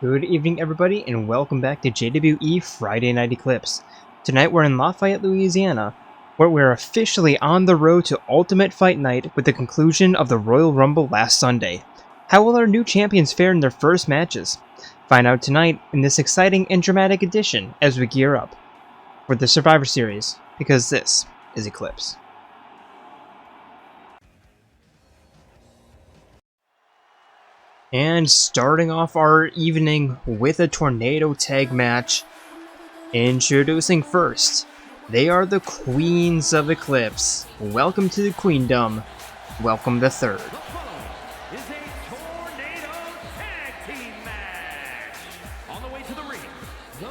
Good evening everybody and welcome back to JWE Friday Night Eclipse. Tonight we're in Lafayette, Louisiana, where we're officially on the road to Ultimate Fight Night with the conclusion of the Royal Rumble last Sunday. How will our new champions fare in their first matches? Find out tonight in this exciting and dramatic edition as we gear up for the Survivor Series, because this is Eclipse. And starting off our evening with a tornado tag match. Introducing first, they are the Queens of Eclipse. Welcome to the Queendom. Welcome the third. Is a tornado tag team match. On the way to the ring, the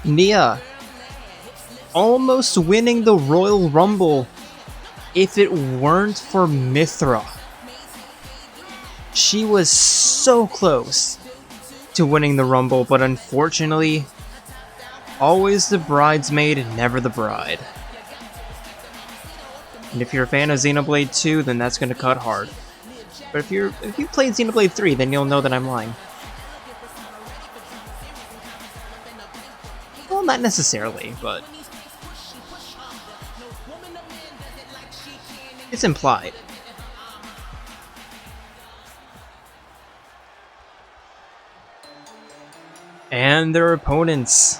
Queens. Nia almost winning the Royal Rumble if it weren't for Mithra. She was so close to winning the Rumble, but unfortunately, always the bridesmaid, never the bride. And if you're a fan of Xenoblade 2, then that's going to cut hard. But if you played Xenoblade 3, then you'll know that I'm lying. Well, not necessarily, but it's implied. And their opponents,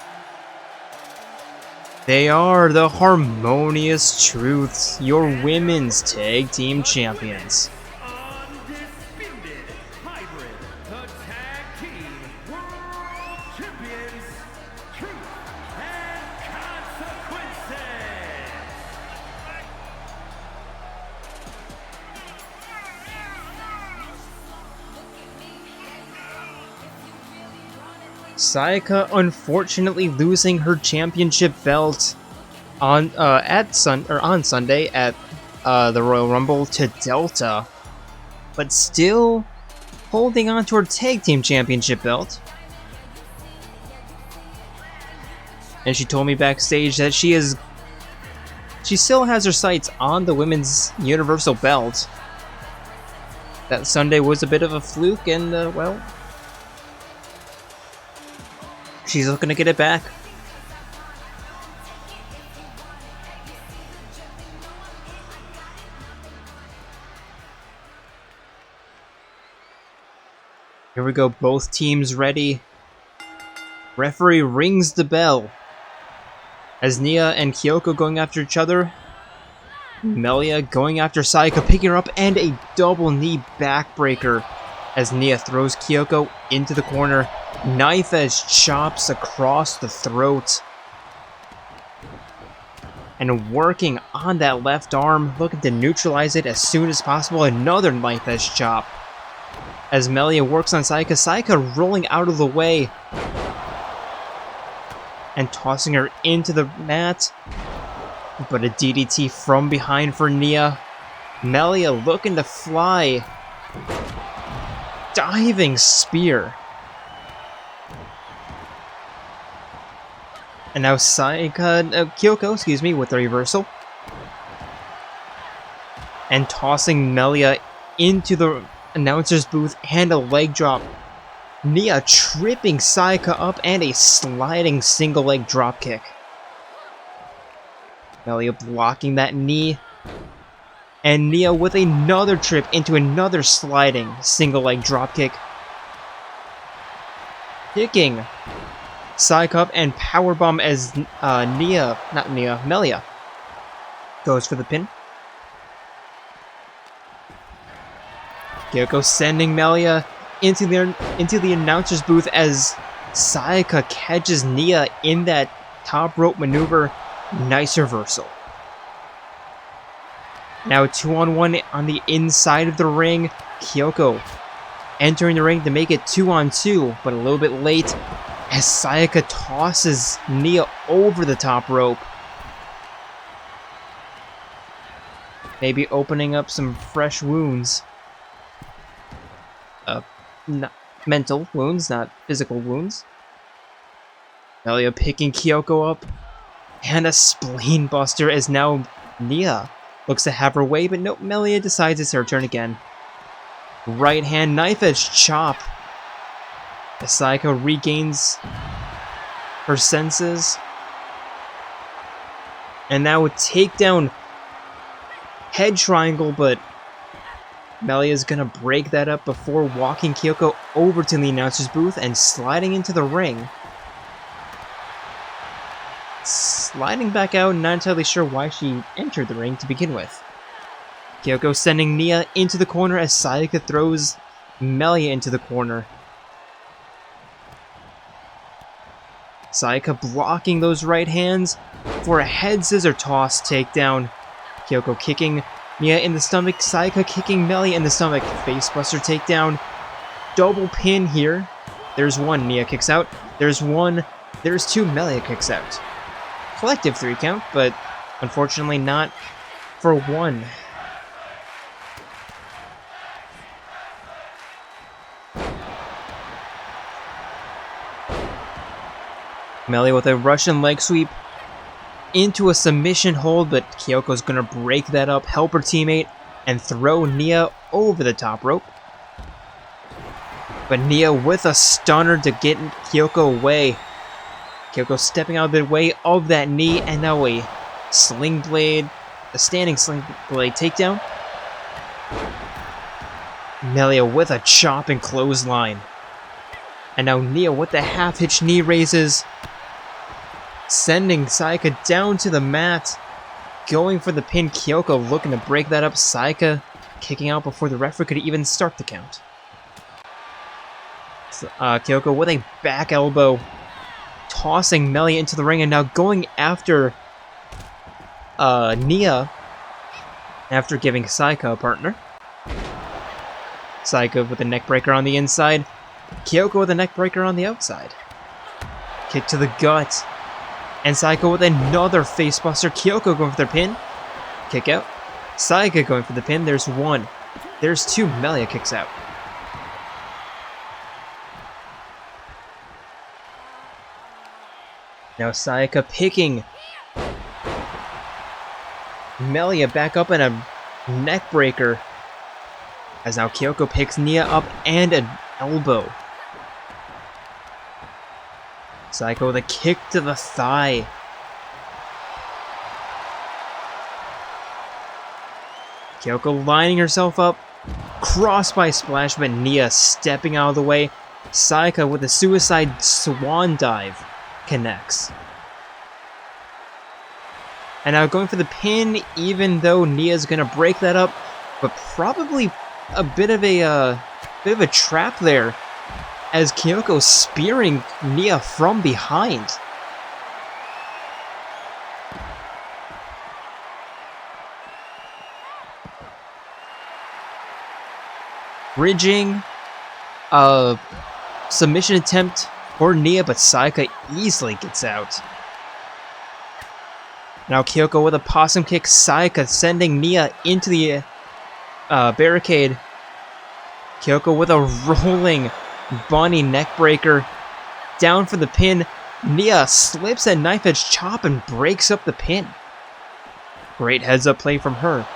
they are the Harmonious Truths, your women's tag team champions. Undisputed hybrid, the tag team world champions, Truth and Consequences. Sayaka unfortunately losing her championship belt on Sunday at the Royal Rumble to Delta, but still holding on to her tag team championship belt. And she told me backstage that she still has her sights on the women's universal belt. That Sunday was a bit of a fluke, and well, she's looking to get it back. Here we go, both teams ready. Referee rings the bell as Nia and Kyoko going after each other. Melia going after Sayaka, picking her up, and a double knee backbreaker as Nia throws Kyoko into the corner. Knife edge chops across the throat. And working on that left arm, looking to neutralize it as soon as possible. Another knife edge chop as Melia works on Sayaka. Sayaka rolling out of the way and tossing her into the mat. But a DDT from behind for Nia. Melia looking to fly. Diving spear. And now Kyoko, with the reversal. And tossing Melia into the announcer's booth and a leg drop. Nia tripping Sayaka up and a sliding single leg drop kick. Melia blocking that knee. And Nia with another trip into another sliding single leg drop kick. Kicking Sayaka up and powerbomb as Melia goes for the pin. Kyoko sending Melia into the announcer's booth as Sayaka catches Nia in that top rope maneuver. Nice reversal. Now 2-on-1 on the inside of the ring. Kyoko entering the ring to make it 2-on-2, but a little bit late as Sayaka tosses Nia over the top rope. Maybe opening up some fresh wounds. Not mental wounds, not physical wounds. Melia picking Kyoko up. And a spleen buster as now Nia Looks to have her way, but nope, Melia decides it's her turn again. Right hand knife edge chop. As Sayaka regains her senses. And now a takedown head triangle, but Melia's gonna break that up before walking Kyoko over to the announcer's booth and sliding into the ring. Sliding back out, not entirely sure why she entered the ring to begin with. Kyoko sending Nia into the corner as Sayaka throws Melia into the corner. Sayaka blocking those right hands for a head scissor toss takedown. Kyoko kicking Nia in the stomach, Sayaka kicking Melia in the stomach. Facebuster takedown. Double pin here. There's one, Nia kicks out. There's one, there's two, Melia kicks out. Collective 3 count, but unfortunately not for one. Melia with a Russian leg sweep into a submission hold, but Kyoko's gonna break that up, help her teammate, and throw Nia over the top rope. But Nia with a stunner to get Kyoko away. Kyoko stepping out of the way of that knee, and now a sling blade, a standing sling blade takedown. Melia with a chop and clothesline. And now Nia with the half hitch knee raises, sending Sayaka down to the mat, going for the pin. Kyoko looking to break that up. Sayaka kicking out before the referee could even start the count. Kyoko with a back elbow, tossing Melia into the ring, and now going after Nia after giving Sayaka a partner. Sayaka with a neck breaker on the inside, Kyoko with a neck breaker on the outside. Kick to the gut, and Sayaka with another facebuster. Kyoko going for their pin. Kick out. Sayaka going for the pin. There's one. There's two. Melia kicks out. Now Sayaka picking Melia back up in a neck breaker. As now Kyoko picks Nia up and an elbow. Sayaka with a kick to the thigh. Kyoko lining herself up. Cross by splash, but Nia stepping out of the way. Sayaka with a suicide swan dive connects. And now going for the pin, even though Nia's gonna break that up, but probably a bit of a trap there, as Kyoko spearing Nia from behind. Bridging a submission attempt for Nia, but Sayaka easily gets out. Now Kyoko with a possum kick, Sayaka sending Nia into the barricade. Kyoko with a rolling bunny neck breaker, down for the pin. Nia slips a knife edge chop and breaks up the pin. Great heads up play from her.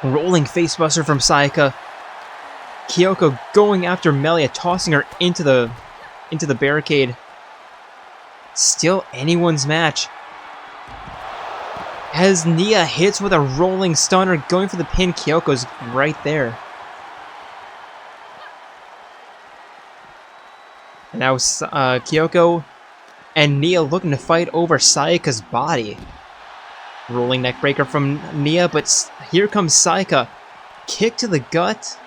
Rolling facebuster from Sayaka. Kyoko going after Melia, tossing her into the barricade. Still anyone's match. As Nia hits with a rolling stunner, going for the pin. Kyoko's right there. And now Kyoko and Nia looking to fight over Sayaka's body. Rolling neckbreaker from Nia, but here comes Sayaka. Kick to the gut.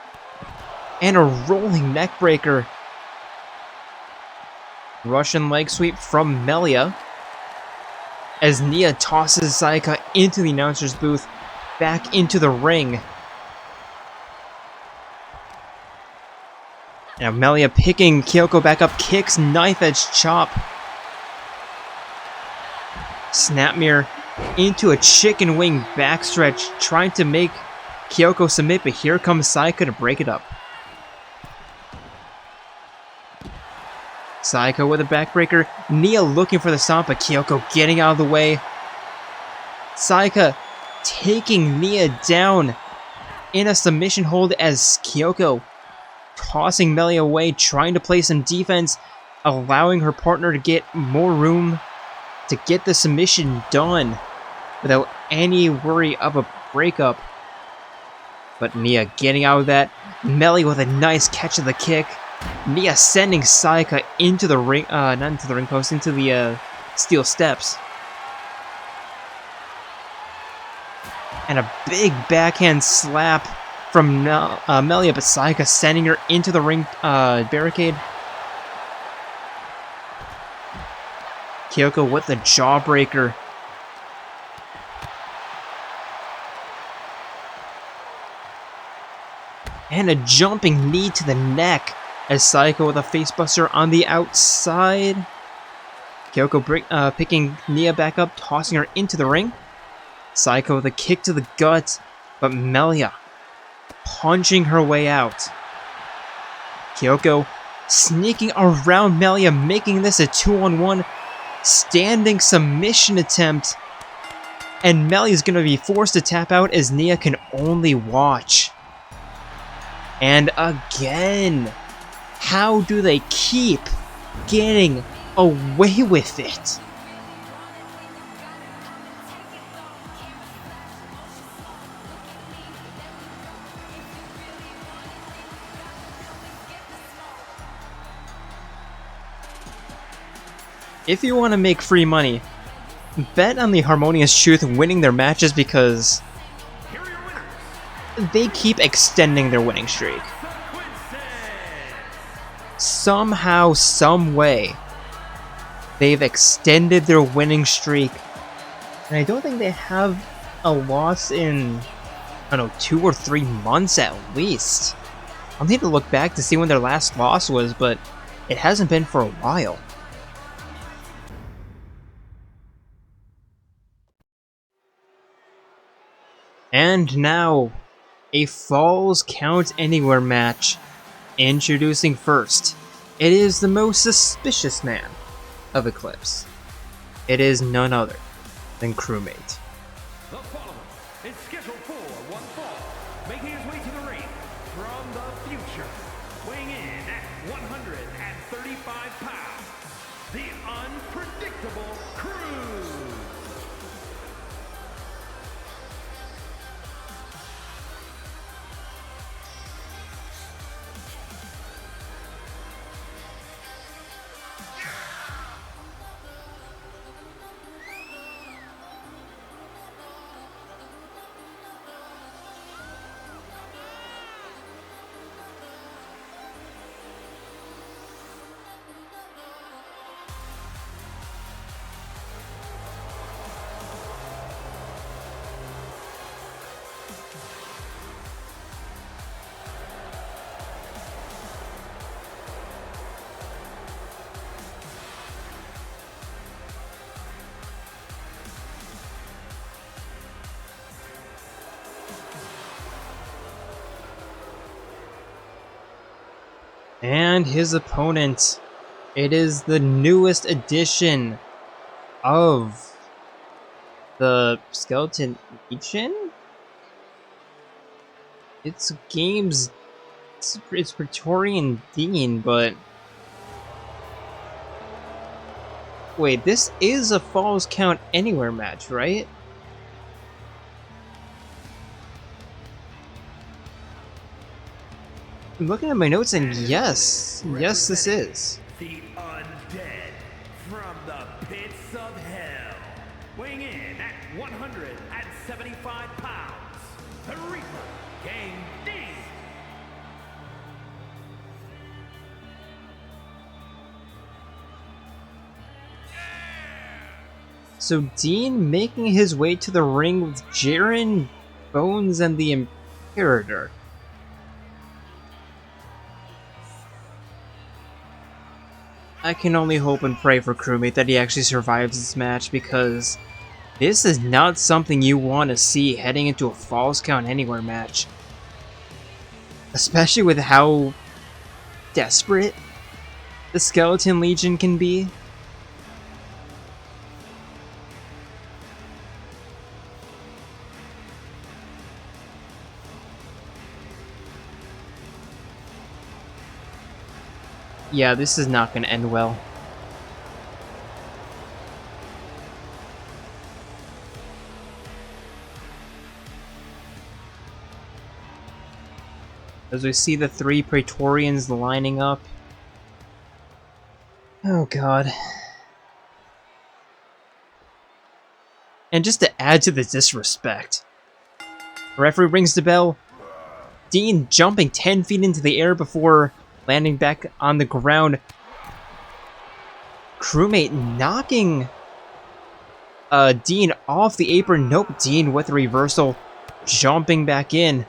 And a rolling neckbreaker. Russian leg sweep from Melia. As Nia tosses Sayaka into the announcer's booth, back into the ring. Now Melia picking Kyoko back up, kicks, knife edge chop. Snap mirror into a chicken wing backstretch, trying to make Kyoko submit, but here comes Sayaka to break it up. Saiko with a backbreaker. Nia looking for the stomp, but Kyoko getting out of the way. Saika taking Nia down in a submission hold as Kyoko tossing Melia away, trying to play some defense, allowing her partner to get more room to get the submission done without any worry of a breakup. But Nia getting out of that. Melia with a nice catch of the kick. Nia sending Saika into the ring, not into the ring post, into the steel steps. And a big backhand slap from Melia, but Saika sending her into the ring barricade. Kyoko with the jawbreaker. And a jumping knee to the neck as Saika with a facebuster on the outside. Kyoko picking Nia back up, tossing her into the ring. Saika with a kick to the gut, but Melia punching her way out. Kyoko sneaking around Melia, making this a 2-on-1 standing submission attempt. And Melia's going to be forced to tap out as Nia can only watch. And again, how do they keep getting away with it? If you want to make free money, bet on the Harmonious Truth winning their matches because they keep extending their winning streak. Somehow, some way, they've extended their winning streak. And I don't think they have a loss in, I don't know, 2 or 3 months at least. I'll need to look back to see when their last loss was, but it hasn't been for a while. And now, a Falls Count Anywhere match. Introducing first, it is the most suspicious man of Eclipse. It is none other than Crewmate. The following is scheduled for one fall, making his way to the ring from the future, weighing in at 135 pounds, the unpredictable Crew. And his opponent, it is the newest edition of the Skeleton Legion? It's games, it's Praetorian Dean, but... Wait, this is a Falls Count Anywhere match, right? I'm looking at my notes and yes, this is. The undead from the pits of hell, weighing in at 175 pounds, the Reaper, King D. So Dean making his way to the ring with Jaren, Bones, and the Imperator. I can only hope and pray for Crewmate that he actually survives this match, because this is not something you want to see heading into a Falls Count Anywhere match. Especially with how desperate the Skeleton Legion can be. Yeah, this is not going to end well. As we see the 3 Praetorians lining up. Oh god. And just to add to the disrespect, the referee rings the bell. Dean jumping 10 feet into the air before landing back on the ground. Crewmate knocking Dean off the apron. Nope, Dean with a reversal, jumping back in.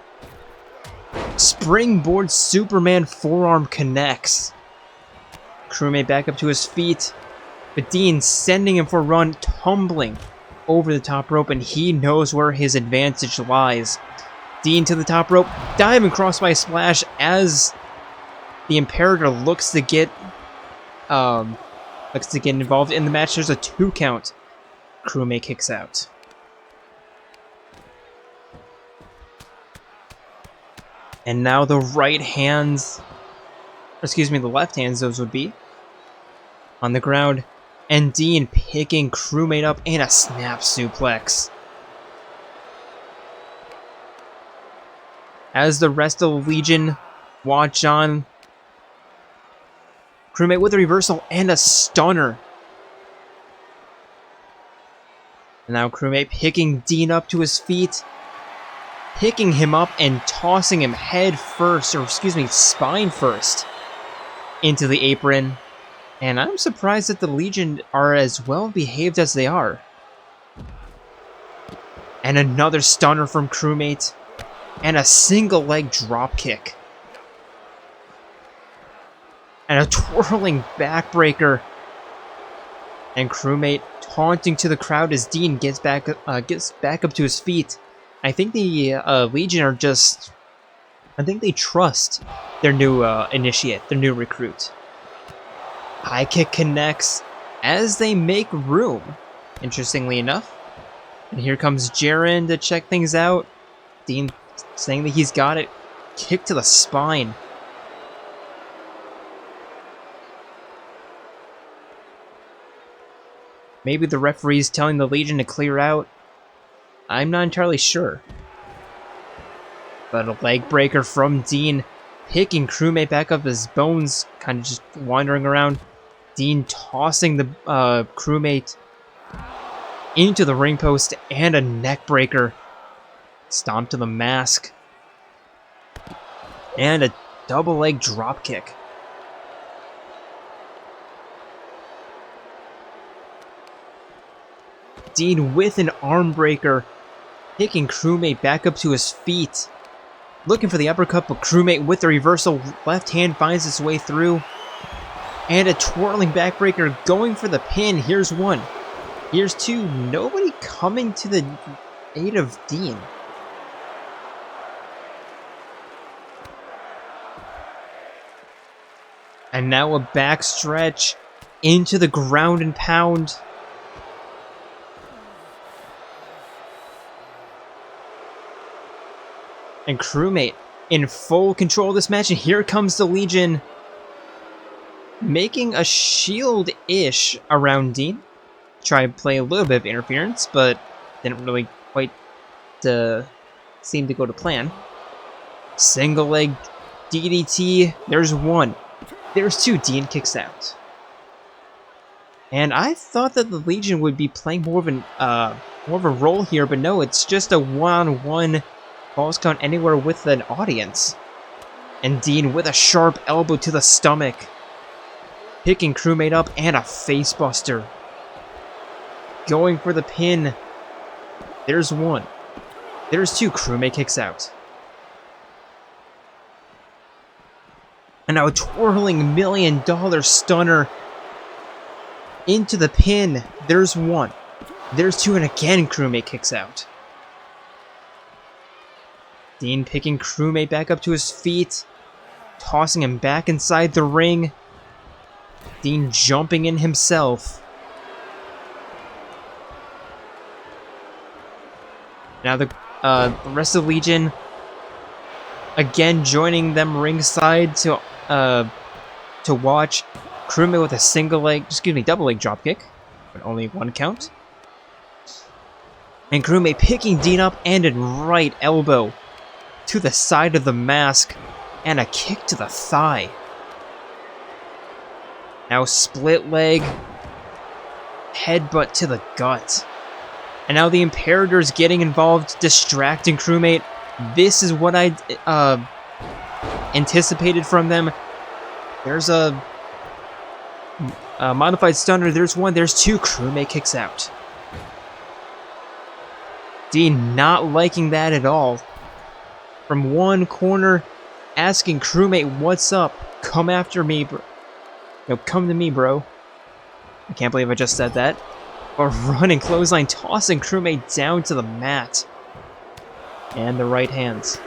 Springboard Superman forearm connects. Crewmate back up to his feet, but Dean sending him for a run, tumbling over the top rope, and he knows where his advantage lies. Dean to the top rope, diving crossbody splash as the Imperator looks to get involved in the match. There's a 2 count. Crewmate kicks out. And now the right hands, excuse me, the left hands, those would be, on the ground. And Dean picking Crewmate up in a snap suplex. As the rest of the Legion watch on, Crewmate with a reversal and a stunner. And now Crewmate picking Dean up to his feet, picking him up and tossing him head first, or excuse me, spine first, into the apron. And I'm surprised that the Legion are as well behaved as they are. And another stunner from Crewmate, and a single leg drop kick. And a twirling backbreaker. And Crewmate taunting to the crowd as Dean gets back up to his feet. I think the Legion are just... I think they trust their new initiate, their new recruit. High kick connects as they make room, interestingly enough. And here comes Jaren to check things out. Dean saying that he's got it. Kick to the spine. Maybe the referee's telling the Legion to clear out. I'm not entirely sure. But a leg breaker from Dean, picking Crewmate back up his bones, kind of just wandering around. Dean tossing the Crewmate into the ring post, and a neck breaker. Stomp to the mask. And a double leg drop kick. Dean with an arm breaker, picking Crewmate back up to his feet. Looking for the uppercut, but Crewmate with the reversal, left hand finds its way through. And a twirling backbreaker going for the pin. Here's 1. Here's 2. Nobody coming to the aid of Dean. And now a backstretch into the ground and pound. And Crewmate in full control of this match. And here comes the Legion, making a shield-ish around Dean. Try to play a little bit of interference, but didn't really quite seem to go to plan. Single leg DDT. There's 1. There's 2. Dean kicks out. And I thought that the Legion would be playing more of a role here, but no, it's just a one-on-one falls count anywhere with an audience. And Dean with a sharp elbow to the stomach, picking Crewmate up, and a facebuster. Going for the pin. There's 1. There's 2. Crewmate kicks out. And now a twirling $1 million stunner into the pin. There's 1. There's 2, and again Crewmate kicks out. Dean picking Crewmate back up to his feet, tossing him back inside the ring. Dean jumping in himself. Now the rest of the Legion again joining them ringside to watch. Crewmate with a double leg dropkick, but only one count. And Crewmate picking Dean up and a right elbow to the side of the mask and a kick to the thigh. Now split leg, headbutt to the gut. And now the Imperator's getting involved, distracting Crewmate. This is what I anticipated from them. There's a modified stunner. There's one. There's two. Crewmate kicks out. Dean not liking that at all. From one corner, asking Crewmate, "What's up? Come after me, bro. No, come to me, bro." I can't believe I just said that. A running clothesline, tossing Crewmate down to the mat. And the right hands.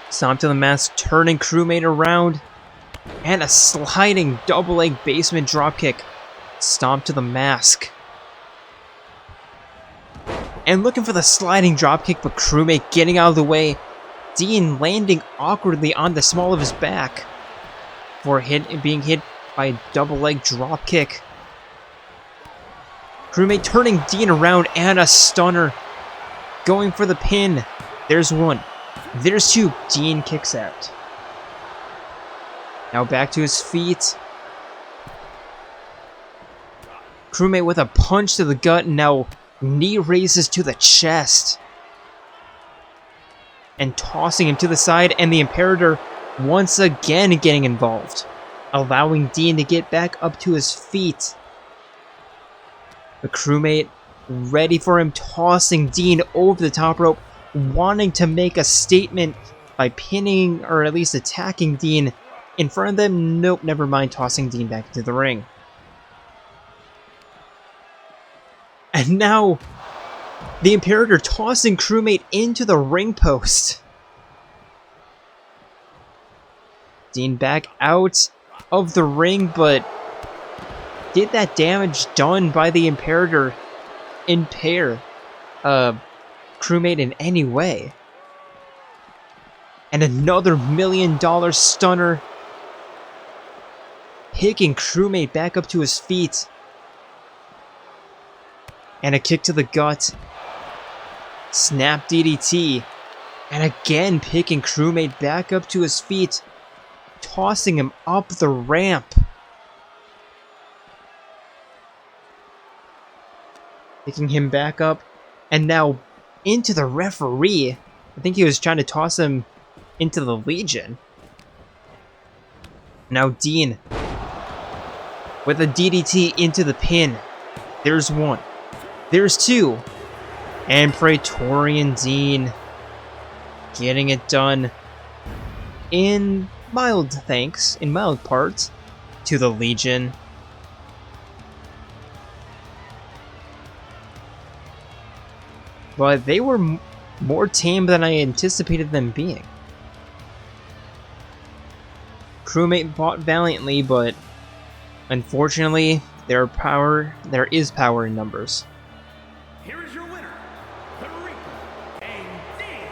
Stomp to the mask, turning Crewmate around. And a sliding double leg basement dropkick. Stomp to the mask. And looking for the sliding dropkick, but Crewmate getting out of the way. Dean landing awkwardly on the small of his back. For being hit by a double leg dropkick. Crewmate turning Dean around and a stunner. Going for the pin. There's one. There's two. Dean kicks out. Now back to his feet. Crewmate with a punch to the gut. Now knee raises to the chest. And tossing him to the side. And the Imperator once again getting involved. Allowing Dean to get back up to his feet. The Crewmate ready for him, tossing Dean over the top rope, wanting to make a statement by pinning or at least attacking Dean in front of them. Nope, never mind, tossing Dean back into the ring. And now the Imperator tossing Crewmate into the ring post. Dean back out of the ring, but did that damage done by the Imperator impair Crewmate in any way? And another $1 million stunner, picking Crewmate back up to his feet. And a kick to the gut. Snap DDT. And again picking Crewmate back up to his feet, tossing him up the ramp. Picking him back up, and now into the referee. I think he was trying to toss him into the Legion. Now Dean with a DDT into the pin. There's one. There's two. And Praetorian Dean getting it done in mild parts to the Legion. But they were more tame than I anticipated them being. Crewmate fought valiantly, but unfortunately, there is power in numbers. Here is your winner, the Reaper, and Dean.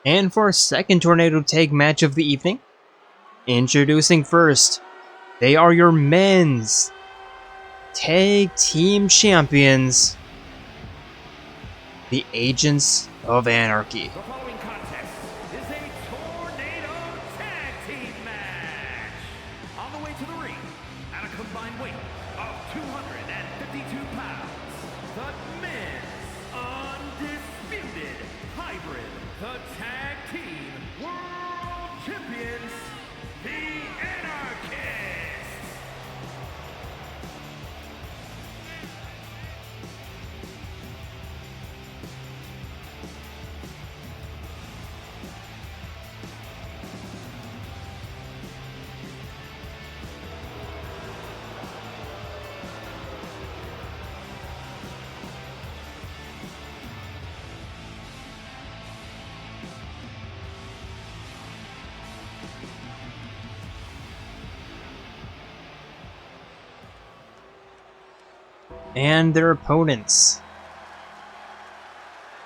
And for our second Tornado Tag match of the evening, introducing first, they are your men's tag team champions, the Agents of Anarchy. The following contest is a Tornado Tag Team match. On the way to the ring, at a combined weight of 252 pounds, the men's undisputed hybrid, the Tag Team World Champions, the Anarchists. And their opponents.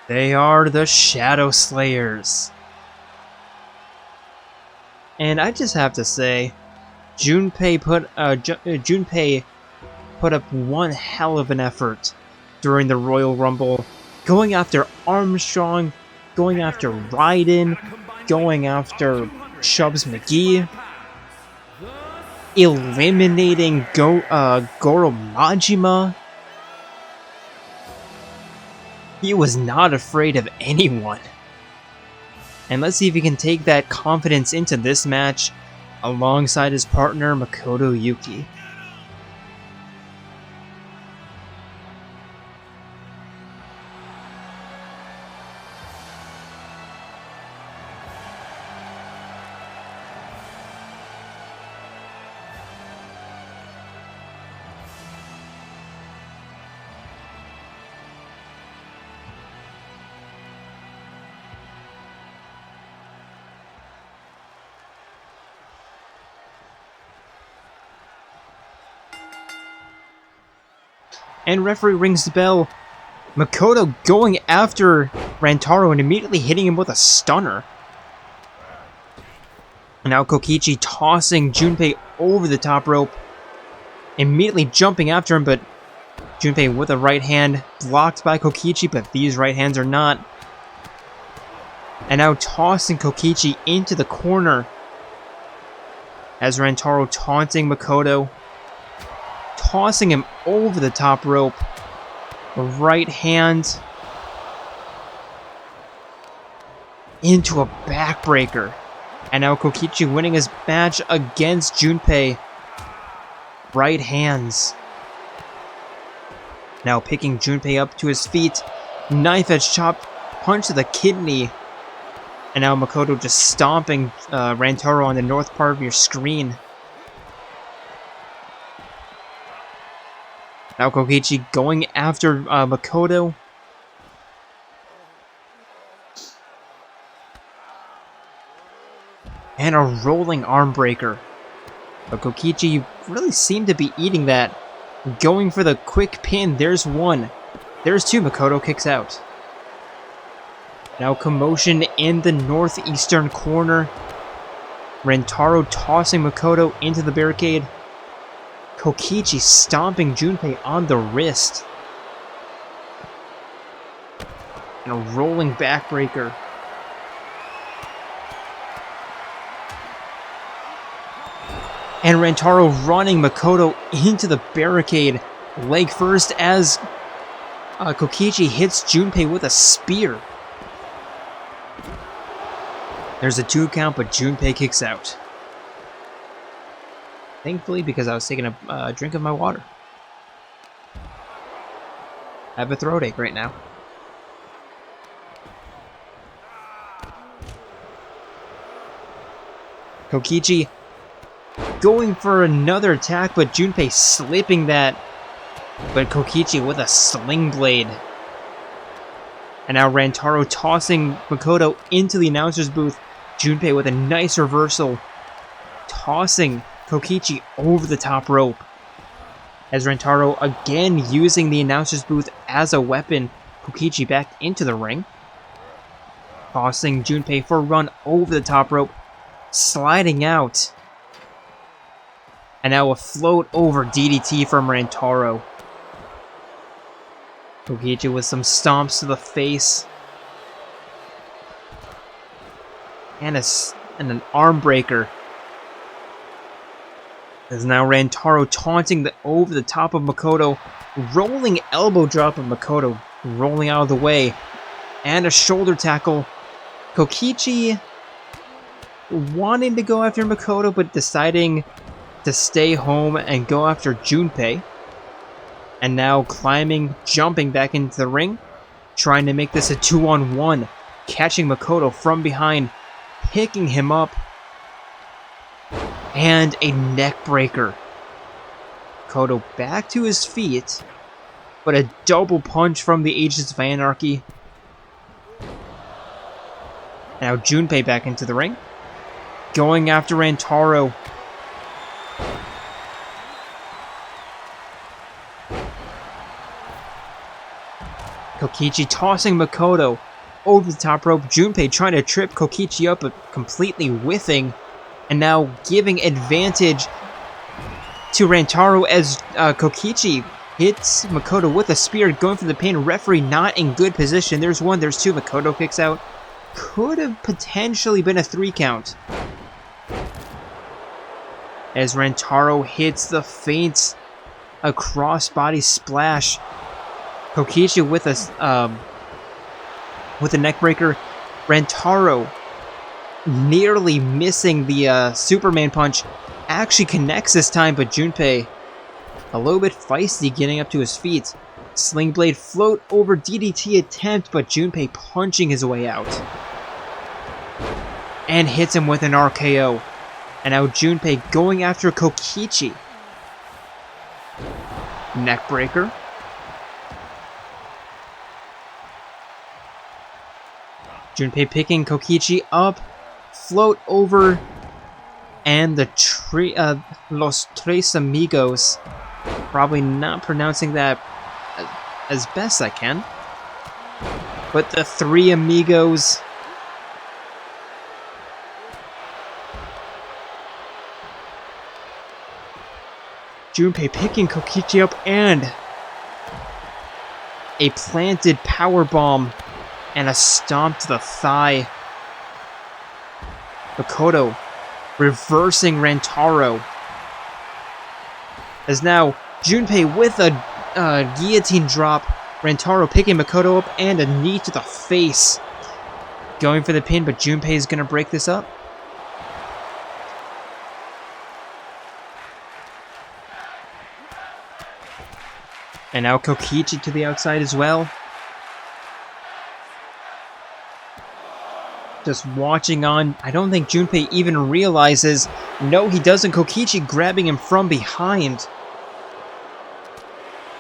They are the Shadow Slayers. And I just have to say, Junpei put up one hell of an effort during the Royal Rumble, going after Armstrong, going after Raiden, going after Chubbs McGee, eliminating Goro Majima. He was not afraid of anyone. And let's see if he can take that confidence into this match alongside his partner Makoto Yuki. And referee rings the bell. Makoto going after Rantaro and immediately hitting him with a stunner. Now Kokichi tossing Junpei over the top rope. Immediately jumping after him, but Junpei with a right hand blocked by Kokichi, but these right hands are not. And now tossing Kokichi into the corner as Rantaro taunting Makoto. Tossing him over the top rope. Right hand into a backbreaker. And now Kokichi winning his match against Junpei. Right hands. Now picking Junpei up to his feet. Knife edge chop. Punch to the kidney. And now Makoto just stomping Rantaro on the north part of your screen. Now Kokichi going after Makoto. And a rolling arm breaker. But Kokichi really seemed to be eating that. Going for the quick pin. There's one. There's two. Makoto kicks out. Now commotion in the northeastern corner. Rantaro tossing Makoto into the barricade. Kokichi stomping Junpei on the wrist. And a rolling backbreaker. And Rantaro running Makoto into the barricade. Leg first as Kokichi hits Junpei with a spear. There's a 2 count, but Junpei kicks out. Thankfully, because I was taking a drink of my water. I have a throat ache right now. Kokichi going for another attack, but Junpei slipping that. But Kokichi with a sling blade. And now Rantaro tossing Makoto into the announcer's booth. Junpei with a nice reversal. Tossing Kokichi over the top rope. As Rantaro again using the announcer's booth as a weapon. Kokichi back into the ring. Tossing Junpei for a run over the top rope. Sliding out. And now a float over DDT from Rantaro. Kokichi with some stomps to the face. And an arm breaker. As now Rantaro taunting over the top of Makoto. Rolling elbow drop of Makoto. Rolling out of the way. And a shoulder tackle. Kokichi wanting to go after Makoto, but deciding to stay home and go after Junpei. And now climbing, jumping back into the ring. Trying to make this a 2-on-1. Catching Makoto from behind. Picking him up. And a neck breaker. Makoto back to his feet. But a double punch from the Agents of Anarchy. Now Junpei back into the ring. Going after Rantaro. Kokichi tossing Makoto over the top rope. Junpei trying to trip Kokichi up, but completely whiffing. And now giving advantage to Rantaro as Kokichi hits Makoto with a spear, going for the pin. Referee not in good position. There's one, there's two. Makoto kicks out. Could have potentially been a 3 count. As Rantaro hits the feint, a crossbody splash. Kokichi with a neck breaker. Rantaro nearly missing the Superman punch. Actually connects this time, but Junpei a little bit feisty getting up to his feet. Sling Blade float over DDT attempt, but Junpei punching his way out. And hits him with an RKO. And now Junpei going after Kokichi. Neckbreaker. Junpei picking Kokichi up. Float over. And the Los Tres Amigos. Probably not pronouncing that as best I can. But the 3 Amigos. Junpei picking Kokichi up and a planted powerbomb and a stomp to the thigh. Makoto reversing Rantaro. As now Junpei with a guillotine drop. Rantaro picking Makoto up and a knee to the face. Going for the pin, but Junpei is going to break this up. And now Kokichi to the outside as well. Just watching on. I don't think Junpei even realizes. No, he doesn't. Kokichi grabbing him from behind.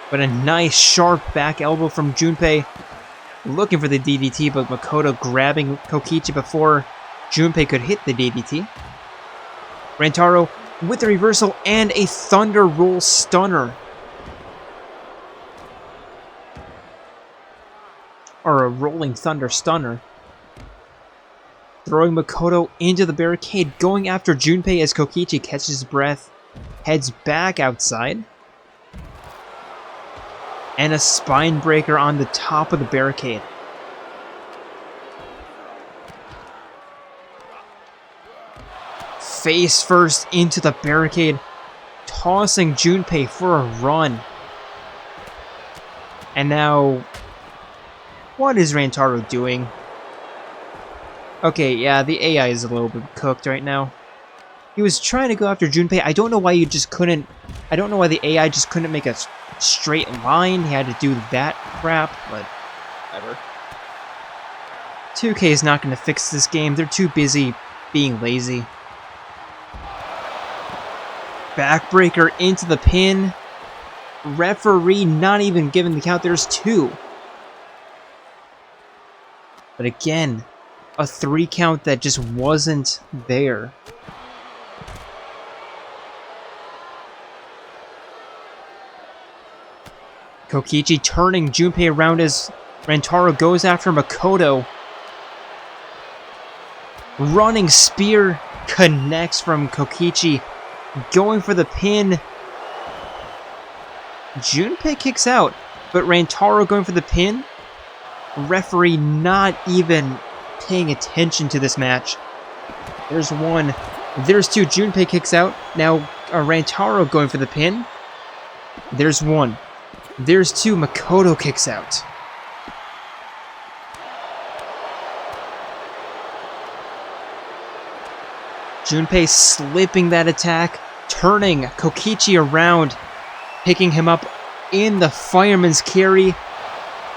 But a nice sharp back elbow from Junpei. Looking for the DDT, but Makoto grabbing Kokichi before Junpei could hit the DDT. Rantaro with the reversal and a Thunder Roll Stunner. Or a Rolling Thunder Stunner. Throwing Makoto into the barricade, going after Junpei as Kokichi catches his breath, heads back outside. And a spine breaker on the top of the barricade. Face first into the barricade, tossing Junpei for a run. And now, what is Rantaro doing? Okay, yeah, the AI is a little bit cooked right now. He was trying to go after Junpei. I don't know why you just couldn't... I don't know why the AI just couldn't make a straight line. He had to do that crap, but whatever. 2K is not going to fix this game. They're too busy being lazy. Backbreaker into the pin. Referee not even giving the count. There's 2. But again, a 3 count that just wasn't there. Kokichi turning Junpei around as Rantaro goes after Makoto. Running spear connects from Kokichi. Going for the pin. Junpei kicks out, but Rantaro going for the pin. Referee not even paying attention to this match. There's 1. There's 2. Junpei kicks out. Now Rantaro going for the pin. There's 1. There's 2. Makoto kicks out. Junpei slipping that attack, turning Kokichi around, picking him up in the fireman's carry.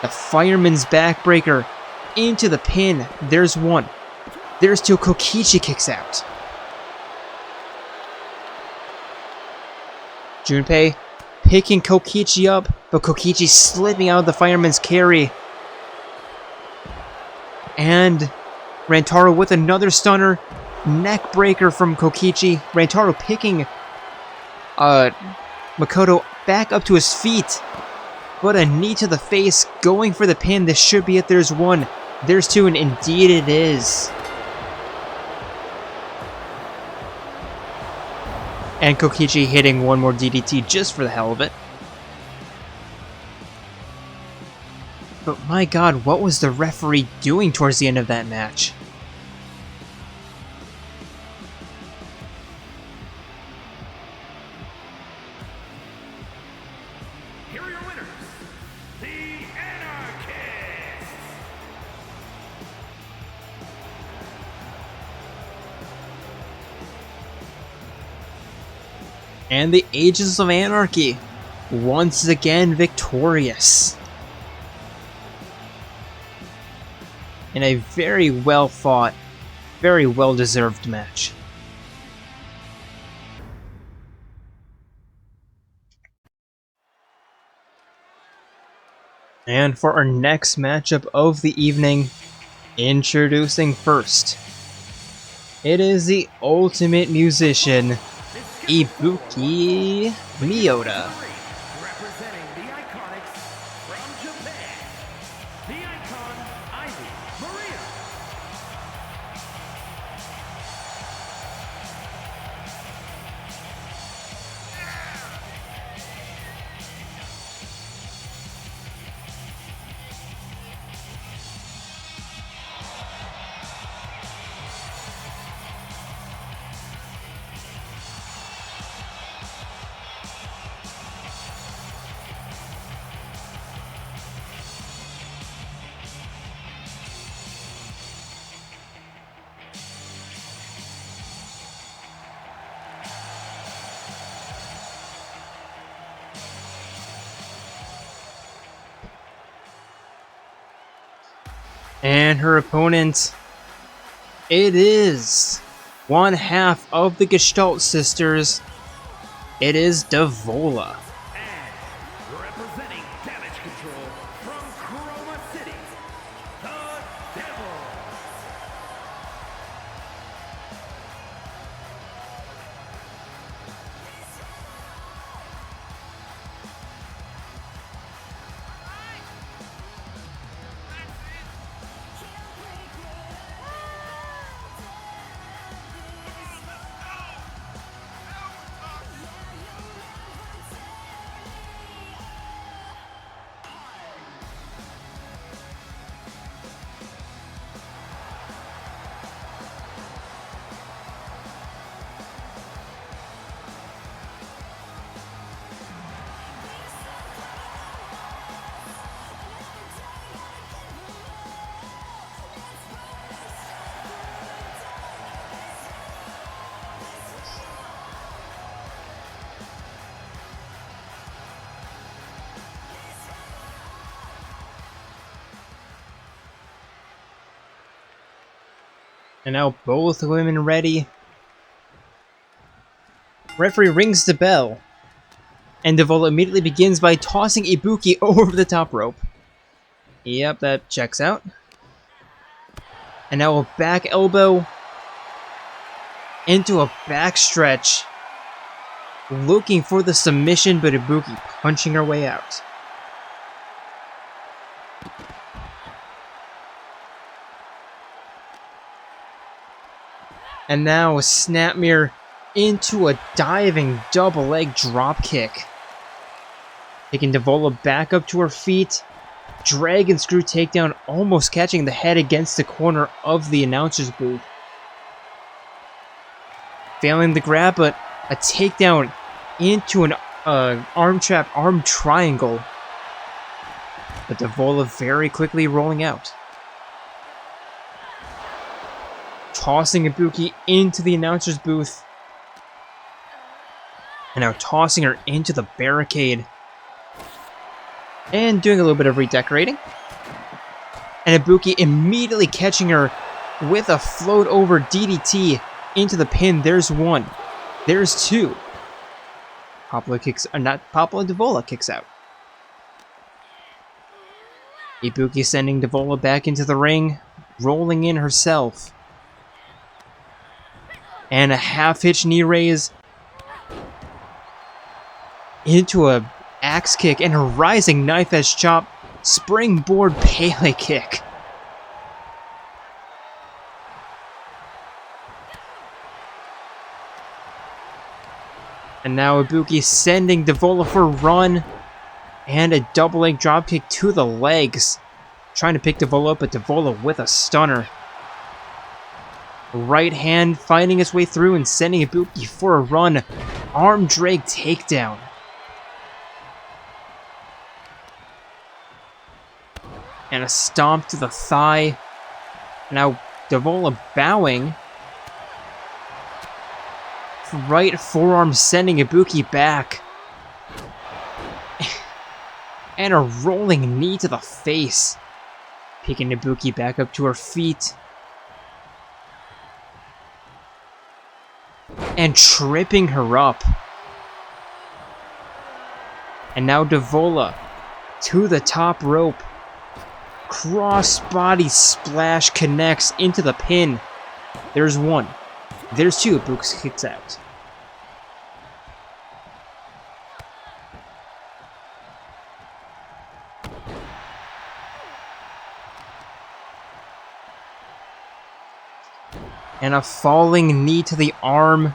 The fireman's backbreaker into the pin. There's 1. There's 2. Kokichi kicks out. Junpei picking Kokichi up, but Kokichi slipping out of the fireman's carry. And Rantaro with another stunner. Neck breaker from Kokichi. Rantaro picking Makoto back up to his feet. but a knee to the face, going for the pin. This should be it. There's one, there's two, and indeed it is. And Kokichi hitting one more DDT just for the hell of it. But my god, what was the referee doing towards the end of that match? Here are your winners, the Anarchists. And the Ages of Anarchy, once again victorious. In a very well fought, very well deserved match. And for our next matchup of the evening, introducing first, it is the Ultimate Musician, Ibuki Mioda. Representing the Iconics from Japan, the icon Maria. And her opponent, it is one half of the Gestalt sisters. It is Devola. And representing Damage Control from Chroma City, the Devil. And now both women ready. Referee rings the bell. And Devola immediately begins by tossing Ibuki over the top rope. Yep, that checks out. And now a back elbow into a back stretch. Looking for the submission, but Ibuki punching her way out. And now a snapmare into a diving double leg drop kick. Taking Devola back up to her feet. Dragon screw takedown, almost catching the head against the corner of the announcer's booth. Failing the grab, but a takedown into an arm trap, arm triangle. But Devola very quickly rolling out. Tossing Ibuki into the announcer's booth. And now tossing her into the barricade. And doing a little bit of redecorating. And Ibuki immediately catching her with a float over DDT into the pin. There's one. There's two. Devola kicks out. Ibuki sending Devola back into the ring, rolling in herself. And a half-hitch knee raise into a axe kick and a rising knife edge chop, springboard Pele kick. And now Ibuki sending Devola for a run and a double leg dropkick to the legs. Trying to pick Devola up, but Devola with a stunner. Right hand finding its way through and sending Ibuki for a run. Arm drag takedown. And a stomp to the thigh. Now Devola bowing. Right forearm sending Ibuki back. And a rolling knee to the face. Picking Ibuki back up to her feet. And tripping her up. And now Devola to the top rope. Cross body splash connects into the pin. There's one. There's two. Ibuki kicks out. And a falling knee to the arm.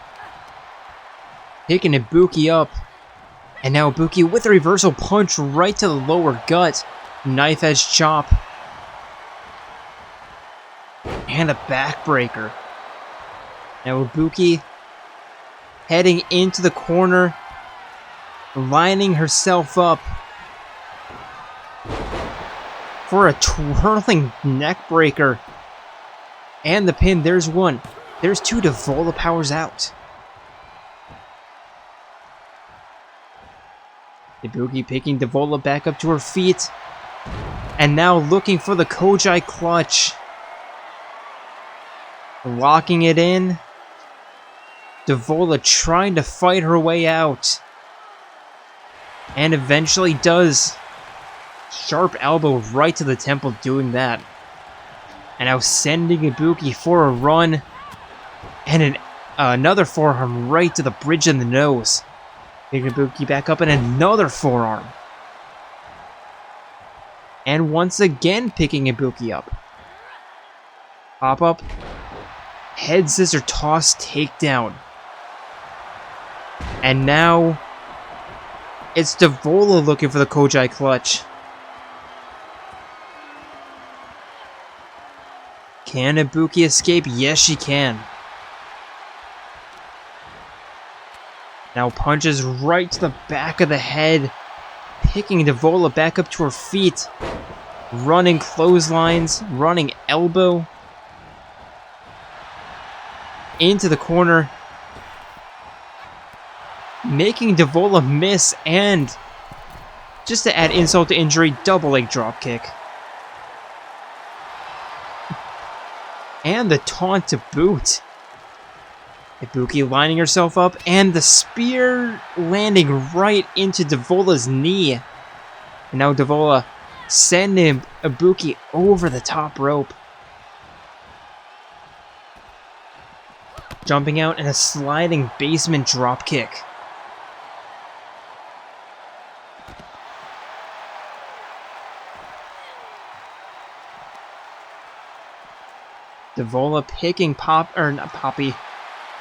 Picking Ibuki up. And now Ibuki with a reversal punch right to the lower gut. Knife edge chop. And a backbreaker. Now Ibuki heading into the corner. Lining herself up for a twirling neck breaker. And the pin, there's one. There's two. Devola powers out. Ibuki picking Devola back up to her feet. And now looking for the Kojai clutch. Locking it in. Devola trying to fight her way out. And eventually does. Sharp elbow right to the temple doing that. And now sending Ibuki for a run. And another forearm right to the bridge of the nose. Picking Ibuki back up and another forearm. And once again picking Ibuki up. Pop up. Head scissor toss takedown. And now it's Devola looking for the Kojai clutch. Can Ibuki escape? Yes, she can. Now punches right to the back of the head. Picking Devola back up to her feet. Running clotheslines. Running elbow. Into the corner. Making Devola miss. And just to add insult to injury, double leg drop kick. And the taunt to boot. Ibuki lining herself up, and the spear landing right into Devola's knee. And now Devola sending Ibuki over the top rope. Jumping out in a sliding basement drop kick. Devola picking Poppi.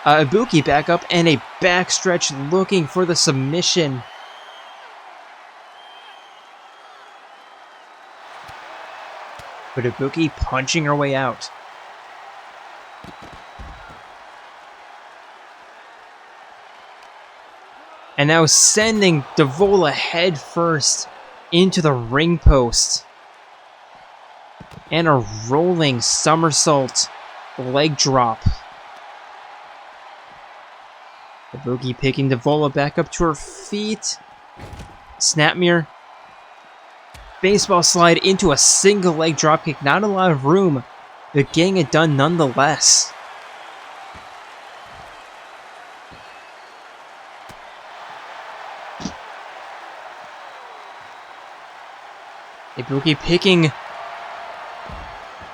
Ibuki back up and a backstretch looking for the submission. But Ibuki punching her way out. And now sending Devola head first into the ring post. And a rolling somersault leg drop. Ibuki picking Devola back up to her feet. Snap mirror. Baseball slide into a single leg dropkick. Not a lot of room, but getting it done nonetheless. Ibuki picking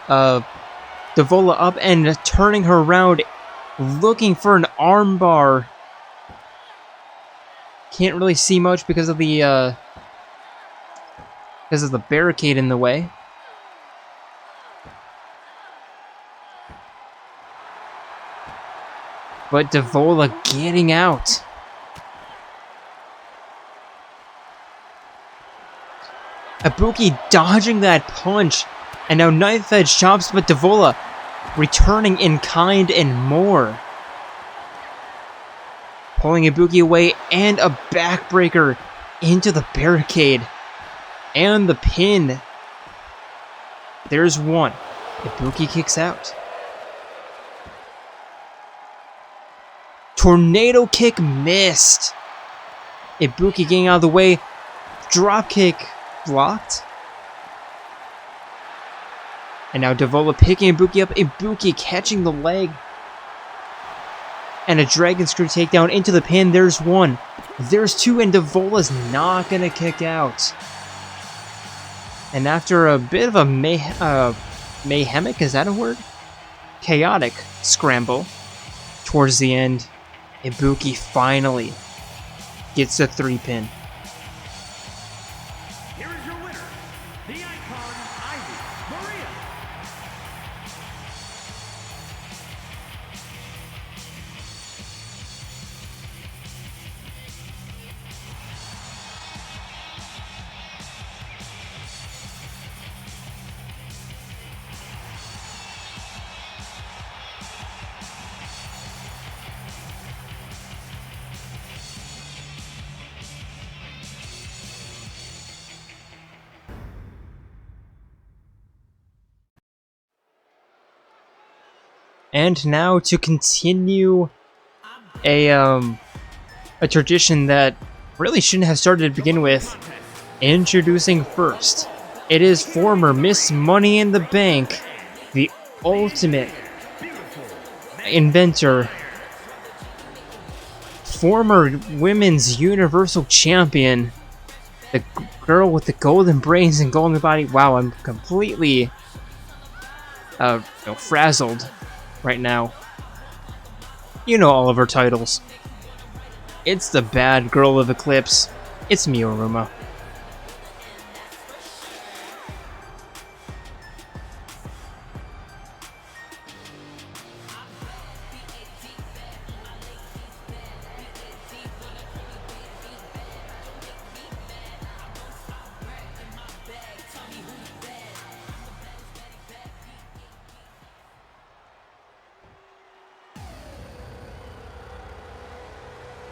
Devola up and turning her around, looking for an armbar. Can't really see much because of the barricade in the way. But Devola getting out. Ibuki dodging that punch. And now knife edge chops, but Devola returning in kind and more. Pulling Ibuki away and a backbreaker into the barricade. And the pin. There's one. Ibuki kicks out. Tornado kick missed. Ibuki getting out of the way. Drop kick blocked. And now Devola picking Ibuki up. Ibuki catching the leg. And a dragon screw takedown into the pin. There's one. There's two, and Devola's not going to kick out. And after a bit of a mayhemic, is that a word? Chaotic scramble towards the end, Ibuki finally gets a 3-pin. Here is your winner, the icon, Maria. And now to continue a tradition that really shouldn't have started to begin with, introducing first. It is former Miss Money in the Bank, the ultimate inventor, former women's universal champion, the girl with the golden brains and golden body. Wow, I'm completely frazzled right now. You know all of her titles. It's the bad girl of Eclipse. It's Iruma.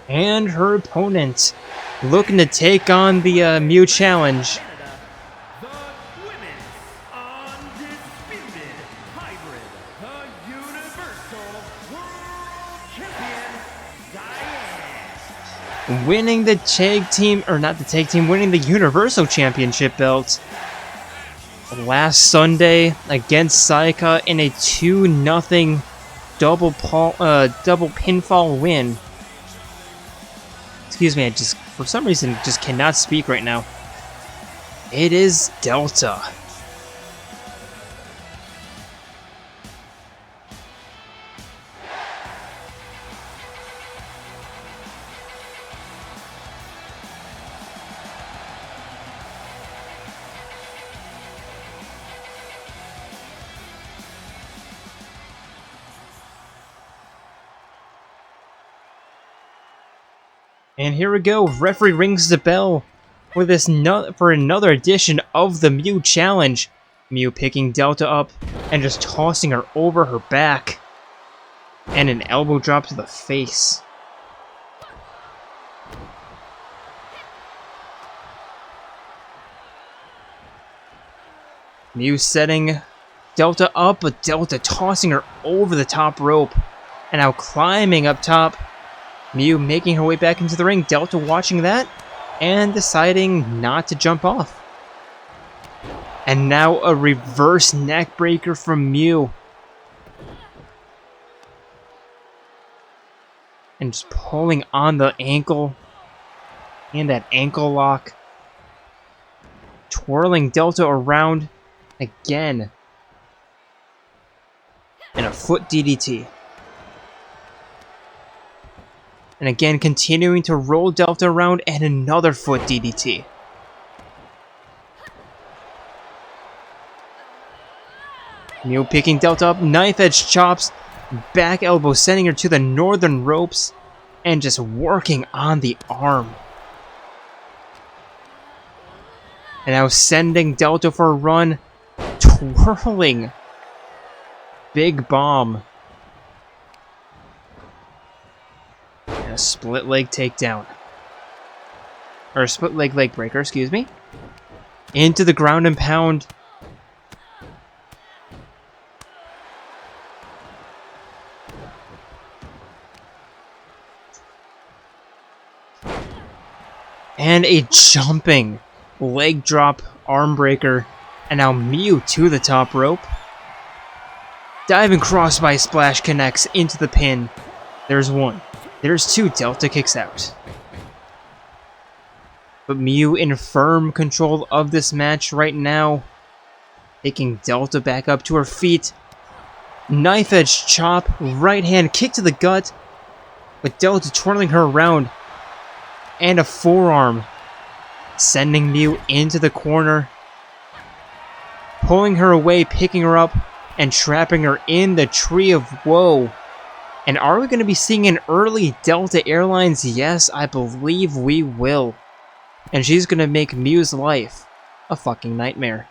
And her opponent looking to take on the Mew Challenge. The women's undisputed hybrid, the Universal World Champion, Diane. Winning the tag team, or not the tag team, winning the Universal Championship belt last Sunday against Sayaka in a 2-0 double pinfall win. Excuse me, I just, for some reason, just cannot speak right now. It is Delta. And here we go. Referee rings the bell for for another edition of the Mew Challenge. Mew picking Delta up and just tossing her over her back. And an elbow drop to the face. Mew setting Delta up, but Delta tossing her over the top rope. And now climbing up top. Mew making her way back into the ring. Delta watching that and deciding not to jump off. And now a reverse neck breaker from Mew. And just pulling on the ankle. And that ankle lock. Twirling Delta around again. And a foot DDT. And again, continuing to roll Delta around, and another foot DDT. Miu picking Delta up, knife edge chops, back elbow sending her to the northern ropes, and just working on the arm. And now sending Delta for a run, twirling. Big bomb. And a split leg takedown. Or a split leg breaker, excuse me. Into the ground and pound. And a jumping leg drop arm breaker. And now Miu to the top rope. Diving crossbody splash connects into the pin. There's one. There's two. Delta kicks out. But Miu in firm control of this match right now. Taking Delta back up to her feet. Knife edge chop. Right hand kick to the gut. With Delta twirling her around. And a forearm. Sending Miu into the corner. Pulling her away, picking her up, and trapping her in the Tree of Woe. And are we going to be seeing an early Delta Airlines? Yes, I believe we will. And she's going to make Miu's life a fucking nightmare.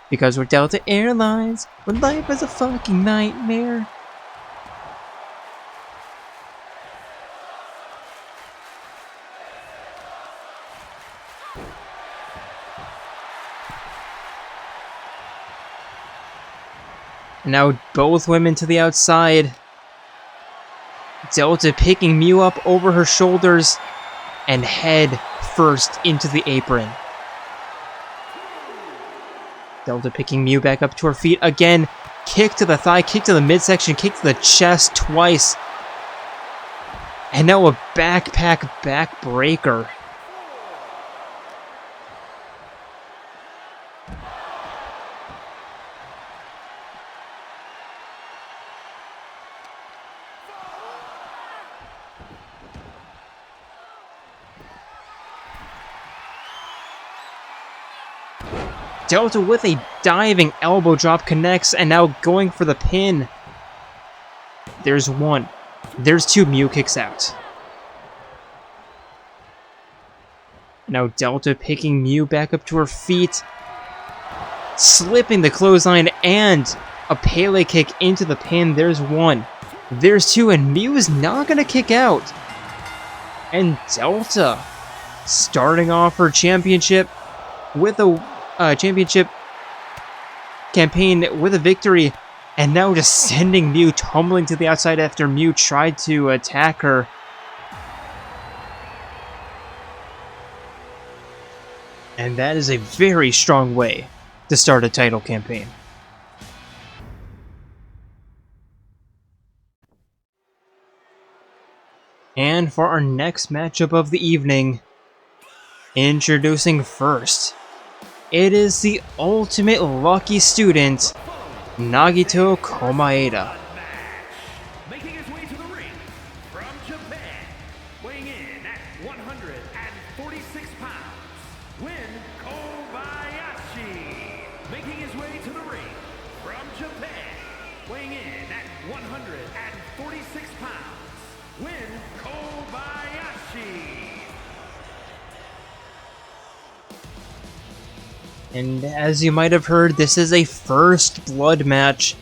Because we're Delta Airlines, when life is a fucking nightmare. Now both women to the outside. Delta picking Miu up over her shoulders and head first into the apron. Delta picking Miu back up to her feet again. Kick to the thigh, kick to the midsection, kick to the chest twice. And now a backpack backbreaker. Delta with a diving elbow drop connects, and now going for the pin. There's one. There's two. Miu kicks out. Now Delta picking Miu back up to her feet. Slipping the clothesline and a Pele kick into the pin. There's one. There's two, and Miu is not going to kick out. And Delta starting off her championship with a championship campaign with a victory, and now just sending Miu tumbling to the outside after Miu tried to attack her. And that is a very strong way to start a title campaign. And for our next matchup of the evening, introducing first, it is the ultimate lucky student, Nagito Komaeda. Making his way to the ring from Japan, weighing in at 146 pounds, Win Kobayashi. Making his way to the ring from Japan, weighing in at 146 pounds, Win Kobayashi. And as you might have heard, this is a first blood match.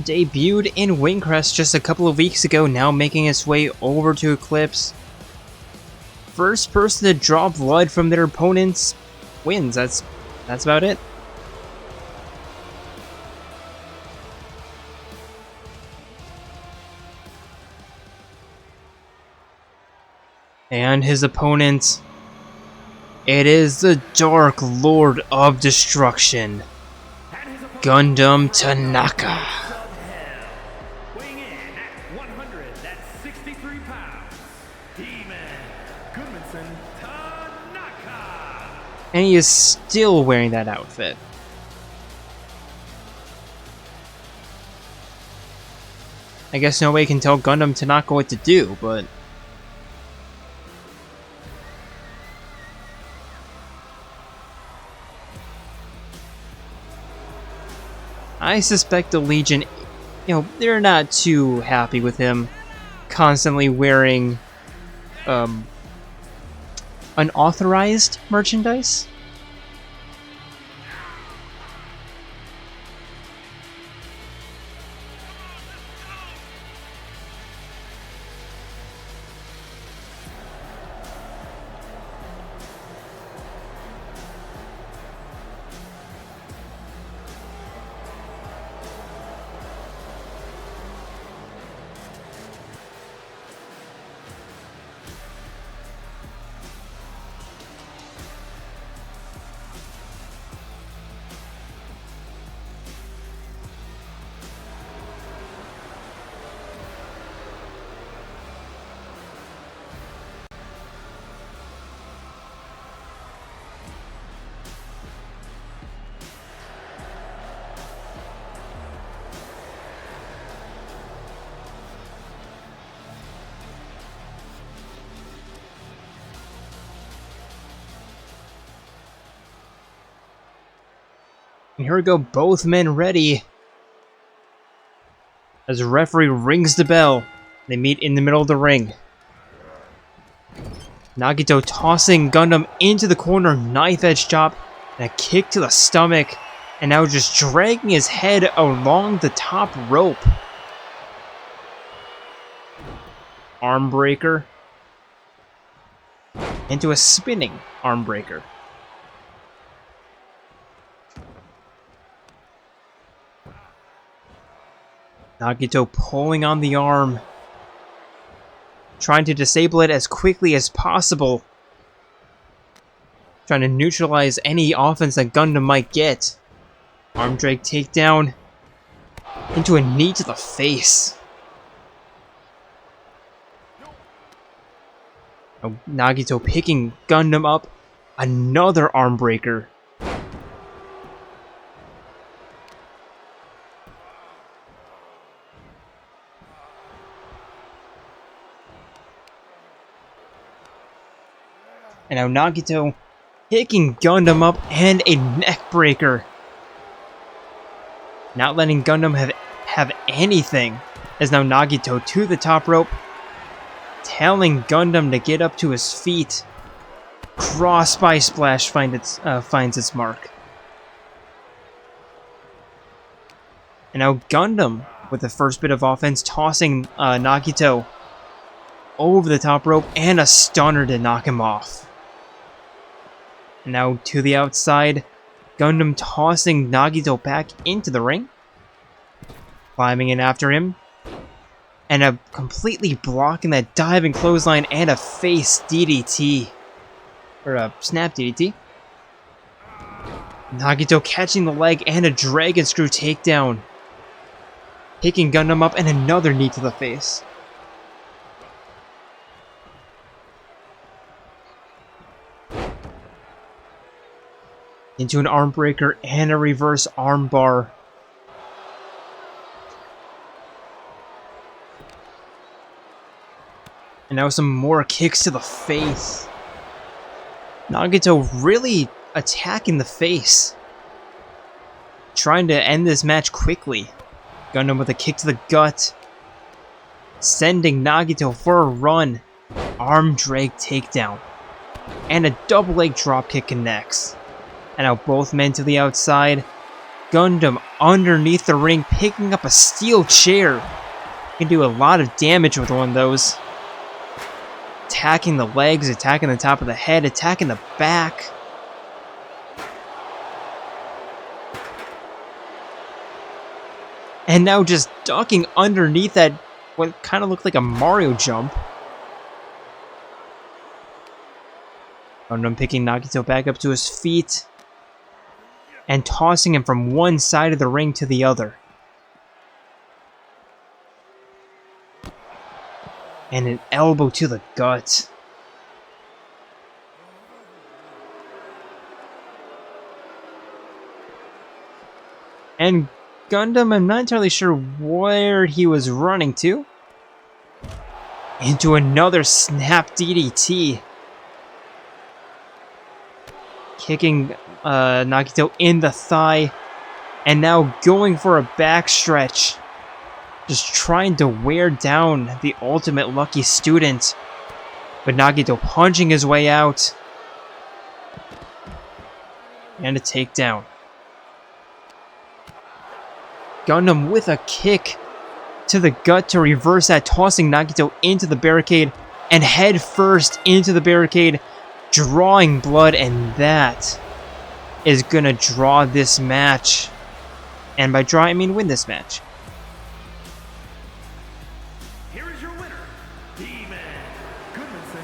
Debuted in Wingcrest just a couple of weeks ago, now making its way over to Eclipse. First person to draw blood from their opponents wins. That's about it. And his opponent, it is the Dark Lord of Destruction, Gundham Tanaka. Weighing in at 163 pounds, Demon Goodmanson Tanaka. And he is still wearing that I guess nobody can tell Gundham Tanaka what to do, but... I suspect the Legion, they're not too happy with him constantly wearing unauthorized merchandise. And here we go, both men ready. As the referee rings the bell, they meet in the middle of the ring. Nagito tossing Gundham into the corner, knife edge chop, and a kick to the stomach, and now just dragging his head along the top rope. Arm breaker. Into a spinning arm breaker. Nagito pulling on the arm, trying to disable it as quickly as possible, trying to neutralize any offense that Gundham might get. Arm drag takedown into a knee to the face. Now, Nagito picking Gundham up, another arm breaker. And now Nagito picking Gundham up and a neck breaker. Not letting Gundham have anything. As now Nagito to the top rope, telling Gundham to get up to his feet. Cross by splash finds its mark. And now Gundham with the first bit of offense, tossing Nagito over the top rope and a stunner to knock him off. And now to the outside, Gundham tossing Nagito back into the ring. Climbing in after him. And completely blocking that diving clothesline and a face DDT. Or a snap DDT. Nagito catching the leg and a dragon screw takedown. Picking Gundham up and another knee to the face. Into an arm breaker and a reverse arm bar. And now some more kicks to the face. Nagito really attacking the face. Trying to end this match quickly. Gundham with a kick to the gut. Sending Nagito for a run. Arm drag takedown. And a double leg dropkick connects. And now both men to the outside. Gundham underneath the ring picking up a steel chair. Can do a lot of damage with one of those. Attacking the legs, attacking the top of the head, attacking the back. And now just ducking underneath that, what kind of looked like a Mario jump. Gundham picking Nagito back up to his feet. And tossing him from one side of the ring to the other. And an elbow to the gut. And Gundham, I'm not entirely sure where he was running to. Into another snap DDT. Kicking Nagito in the thigh. And now going for a backstretch. Just trying to wear down the ultimate lucky student. But Nagito punching his way out. And a takedown. Gundham with a kick to the gut to reverse that, tossing Nagito into the barricade and head first into the barricade, drawing blood, and that is gonna draw this match. And by draw, I mean win this match. Here is your winner, Demon Tanaka.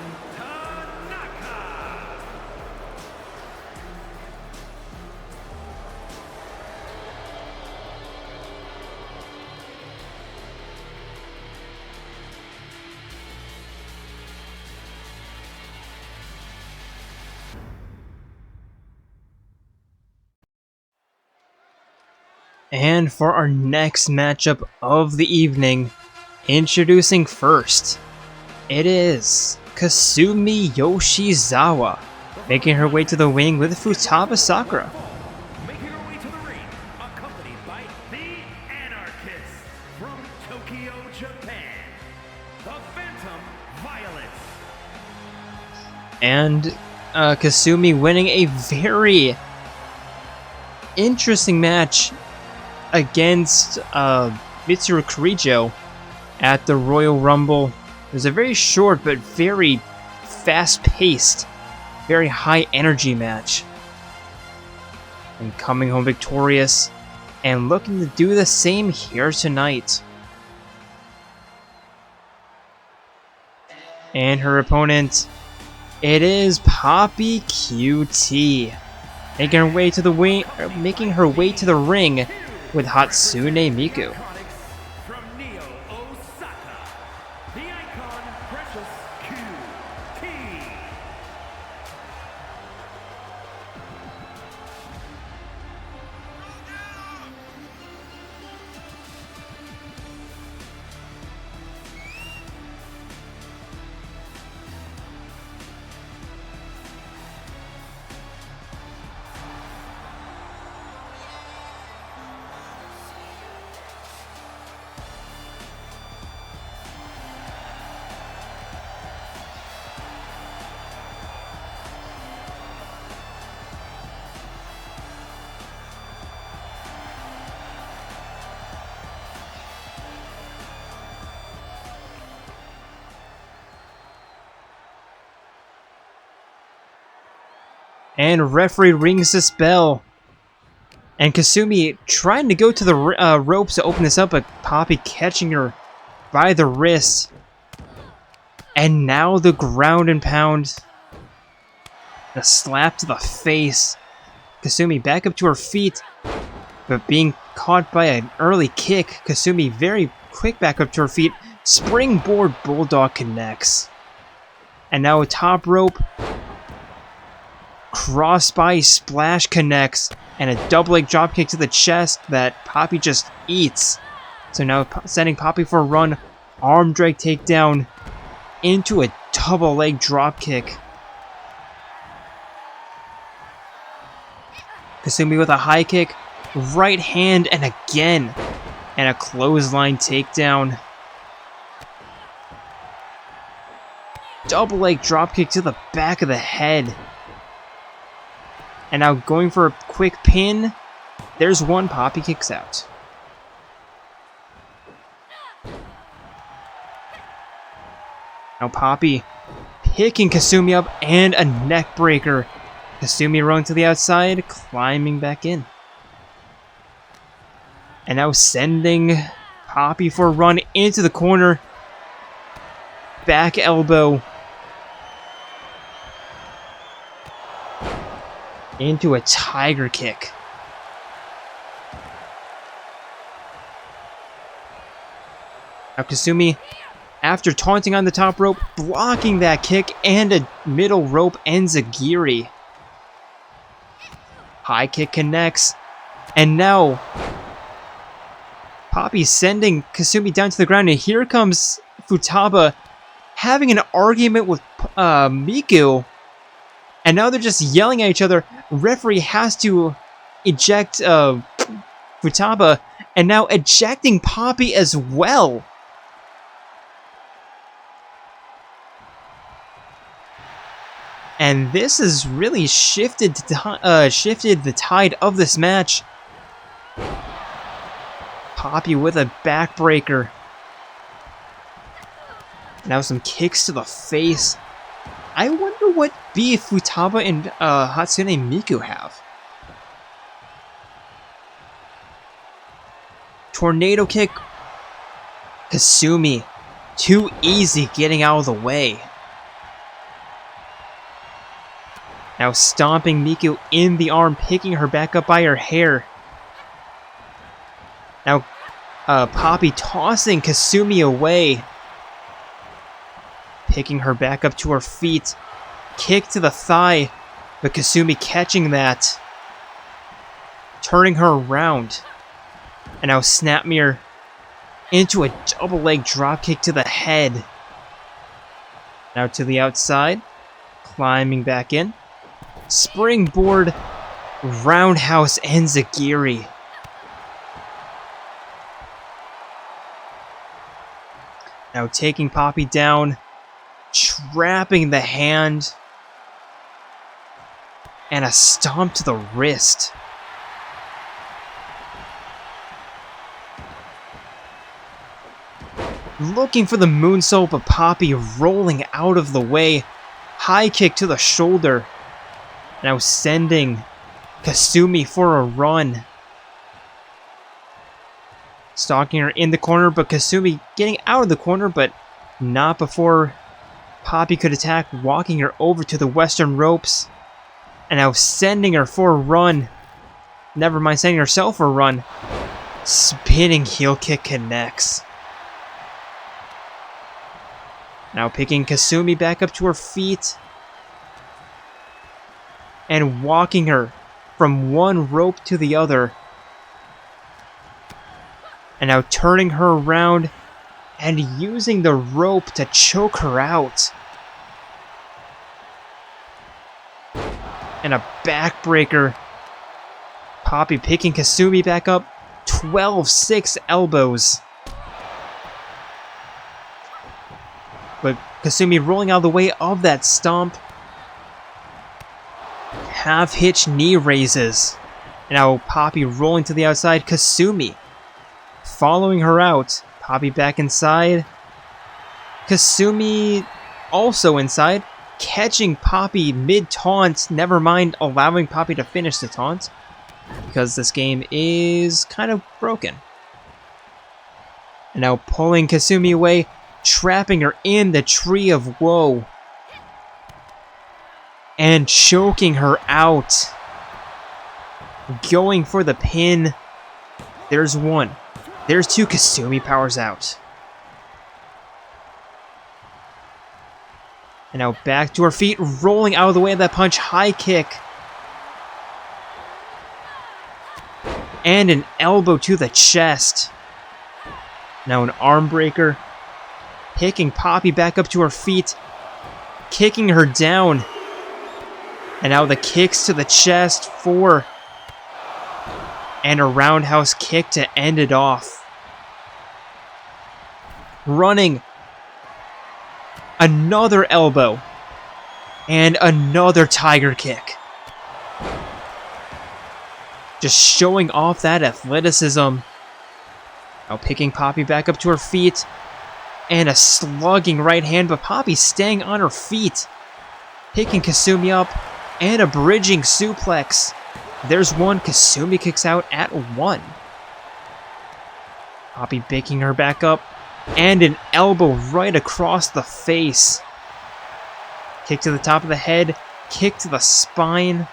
And for our next matchup of the evening, introducing first, it is Kasumi Yoshizawa, making her way to the ring with Futaba Sakura. Making her way to the ring, accompanied by the Anarchists from Tokyo, Japan, the Phantom Violets. And Kasumi winning a very interesting match against Mitsuru Kirijo at the Royal Rumble. It was a very short but very fast-paced, very high-energy match. And coming home victorious and looking to do the same here tonight. And her opponent, it is Poppi QT, making her way to the ring with Hatsune Miku. From Neo Osaka, the icon Precious QT. And referee rings this bell. And Kasumi trying to go to the ropes to open this up, but Poppi catching her by the wrist. And now the ground and pound. A slap to the face. Kasumi back up to her feet, but being caught by an early kick. Kasumi very quick back up to her feet. Springboard Bulldog connects. And now a top rope. Crossbody splash connects, and a double leg dropkick to the chest that Poppi just eats. So now sending Poppi for a run, arm drag takedown into a double leg dropkick. Kasumi with a high kick, right hand, and again, and a clothesline takedown. Double leg dropkick to the back of the head. And now going for a quick pin. There's one. Poppi kicks out. Now Poppi picking Kasumi up and a neck breaker. Kasumi running to the outside, climbing back in. And now sending Poppi for a run into the corner. Back elbow. Into a tiger kick. Now Kasumi, after taunting on the top rope, blocking that kick and a middle rope enziguri. High kick connects. And now Poppi sending Kasumi down to the ground, and here comes Futaba having an argument with Miku, and now they're just yelling at each other. Referee has to eject Futaba, and now ejecting Poppi as well. And this has really shifted the tide of this match. Poppi with a backbreaker. Now some kicks to the face. I wonder what beef Futaba and Hatsune Miku have. Tornado kick. Kasumi. Too easy getting out of the way. Now stomping Miku in the arm, picking her back up by her hair. Now Poppi tossing Kasumi away. Picking her back up to her feet. Kick to the thigh, but Kasumi catching that. Turning her around. And now snap mirror into a double leg drop kick to the head. Now to the outside. Climbing back in. Springboard, roundhouse, enziguri. Now taking Poppi down, trapping the hand, and a stomp to the wrist. Looking for the moonsault, but Poppi rolling out of the way. High kick to the shoulder. Now sending Kasumi for a run. Stalking her in the corner, but Kasumi getting out of the corner, but not before Poppi could attack, walking her over to the western ropes. And now sending her for a run. Never mind sending herself for a run. Spinning heel kick connects. Now picking Kasumi back up to her feet. And walking her from one rope to the other. And now turning her around and using the rope to choke her out. And a backbreaker. Poppi picking Kasumi back up. 12-6 elbows. But Kasumi rolling out of the way of that stomp. Half hitch knee raises. And now Poppi rolling to the outside. Kasumi following her out. Poppi back inside. Kasumi also inside. Catching Poppi mid-taunt. Never mind allowing Poppi to finish the taunt. Because this game is kind of broken. And now pulling Kasumi away. Trapping her in the Tree of Woe. And choking her out. Going for the pin. There's one. There's two. Kasumi powers out. And now back to her feet. Rolling out of the way of that punch. High kick. And an elbow to the chest. Now an arm breaker. Picking Poppi back up to her feet. Kicking her down. And now the kicks to the chest for. And a roundhouse kick to end it off. Running. Another elbow. And another tiger kick. Just showing off that athleticism. Now picking Poppi back up to her feet. And a slugging right hand, but Poppi staying on her feet. Picking Kasumi up. And a bridging suplex. There's one. Kasumi kicks out at 1. Poppi picking her back up. And an elbow right across the face. Kick to the top of the head. Kick to the spine.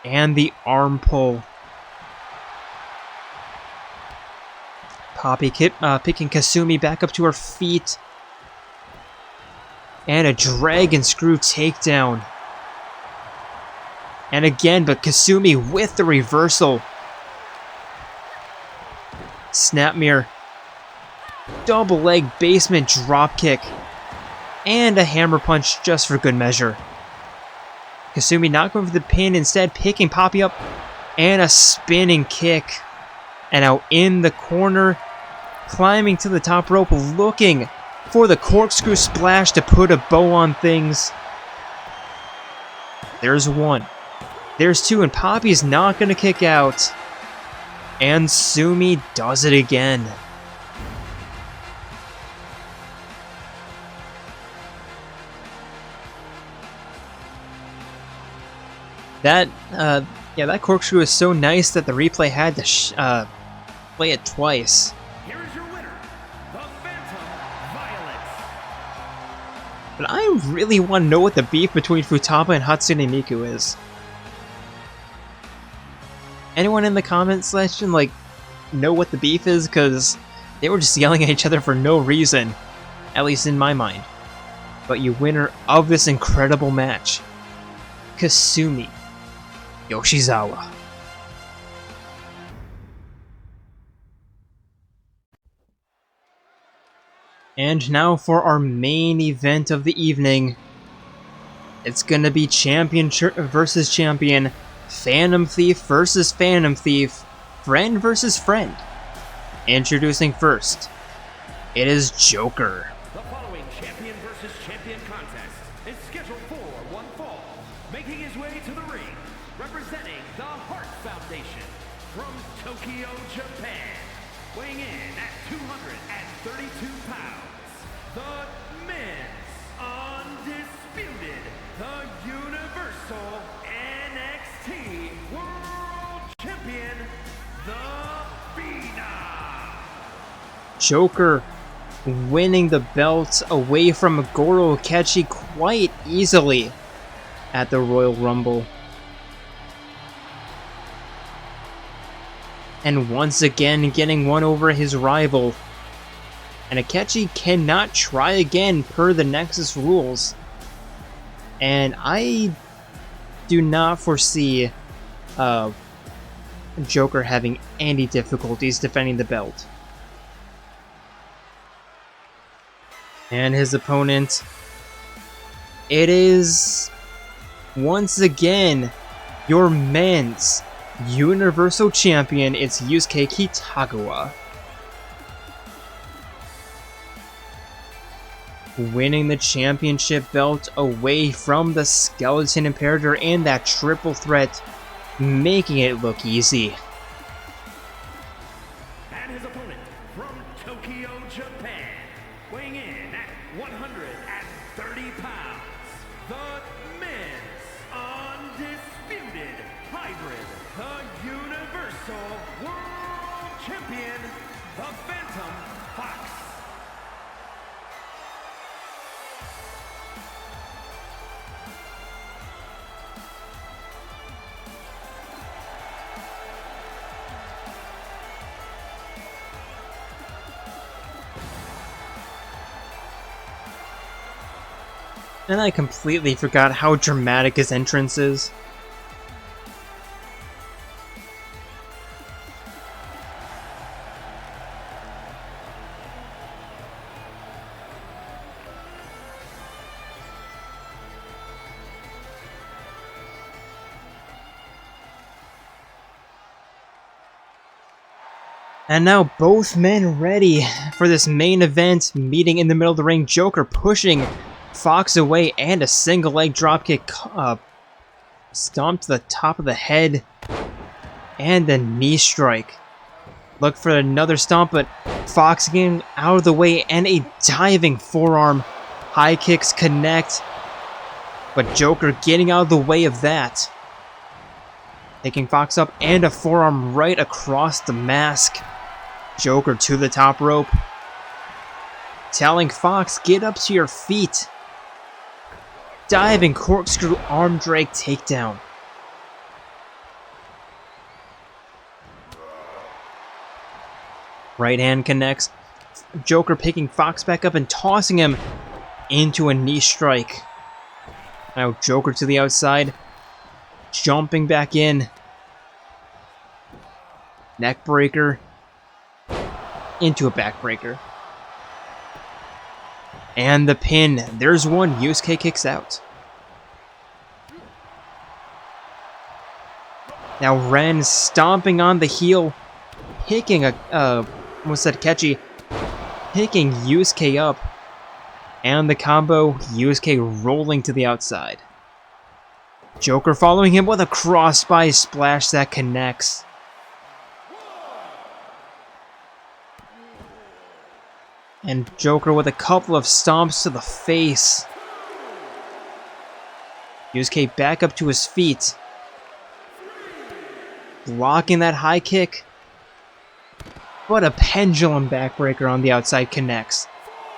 And the arm pull. Poppi picking Kasumi back up to her feet. And a dragon screw takedown. And again, but Kasumi with the reversal. Snapmere. Double leg basement dropkick. And a hammer punch just for good measure. Kasumi not going for the pin, instead picking Poppi up. And a spinning kick. And out in the corner. Climbing to the top rope, looking for the corkscrew splash to put a bow on things. There's one. There's two, and Poppi's not going to kick out. And Sumi does it again. That corkscrew is so nice that the replay had to play it twice. Here is your winner, the Phantom Violence. But I really want to know what the beef between Futaba and Hatsune Miku is. Anyone in the comment section, like, know what the beef is? Because they were just yelling at each other for no reason. At least in my mind. But your winner of this incredible match, Kasumi Yoshizawa. And now for our main event of the evening. It's gonna be champion versus champion, Phantom Thief versus Phantom Thief, friend versus friend. Introducing first, it is Joker. The following champion versus champion contest is scheduled for one fall. Making his way to the ring, representing the Heart Foundation from Tokyo, Japan. Weighing in at 232 pounds, the men's undisputed, the Universal NXT World Champion, the Phenom. Joker winning the belt away from Goro Akechi quite easily at the Royal Rumble. And once again getting one over his rival. And Akechi cannot try again per the Nexus rules. And I do not foresee Joker having any difficulties defending the belt. And his opponent, it is once again your men's Universal Champion. It's Yusuke Kitagawa. Winning the championship belt away from the Skeleton Imperator and that triple threat, making it look easy. And his opponent from Tokyo, Japan, weighing in at 130 pounds, the men's undisputed hybrid, the Universal World Champion, the Phantom Fox. And I completely forgot how dramatic his entrance is. And now both men ready for this main event, meeting in the middle of the ring. Joker pushing Fox away, and a single leg dropkick, stomp to the top of the head, and a knee strike. Look for another stomp, but Fox getting out of the way, and a diving forearm. High kicks connect, but Joker getting out of the way of that. Taking Fox up, and a forearm right across the mask. Joker to the top rope, telling Fox, get up to your feet. Diving corkscrew arm drag takedown. Right hand connects. Joker picking Fox back up and tossing him into a knee strike. Now Joker to the outside, jumping back in. Neck breaker. into a backbreaker. And the pin. There's one. Yusuke kicks out. Now Ren stomping on the heel, picking almost said catchy, picking Yusuke up. And the combo, Yusuke rolling to the outside. Joker following him with a crossbody splash that connects. And Joker with a couple of stomps to the face. Yusuke back up to his feet. Blocking that high kick. But a pendulum backbreaker on the outside connects.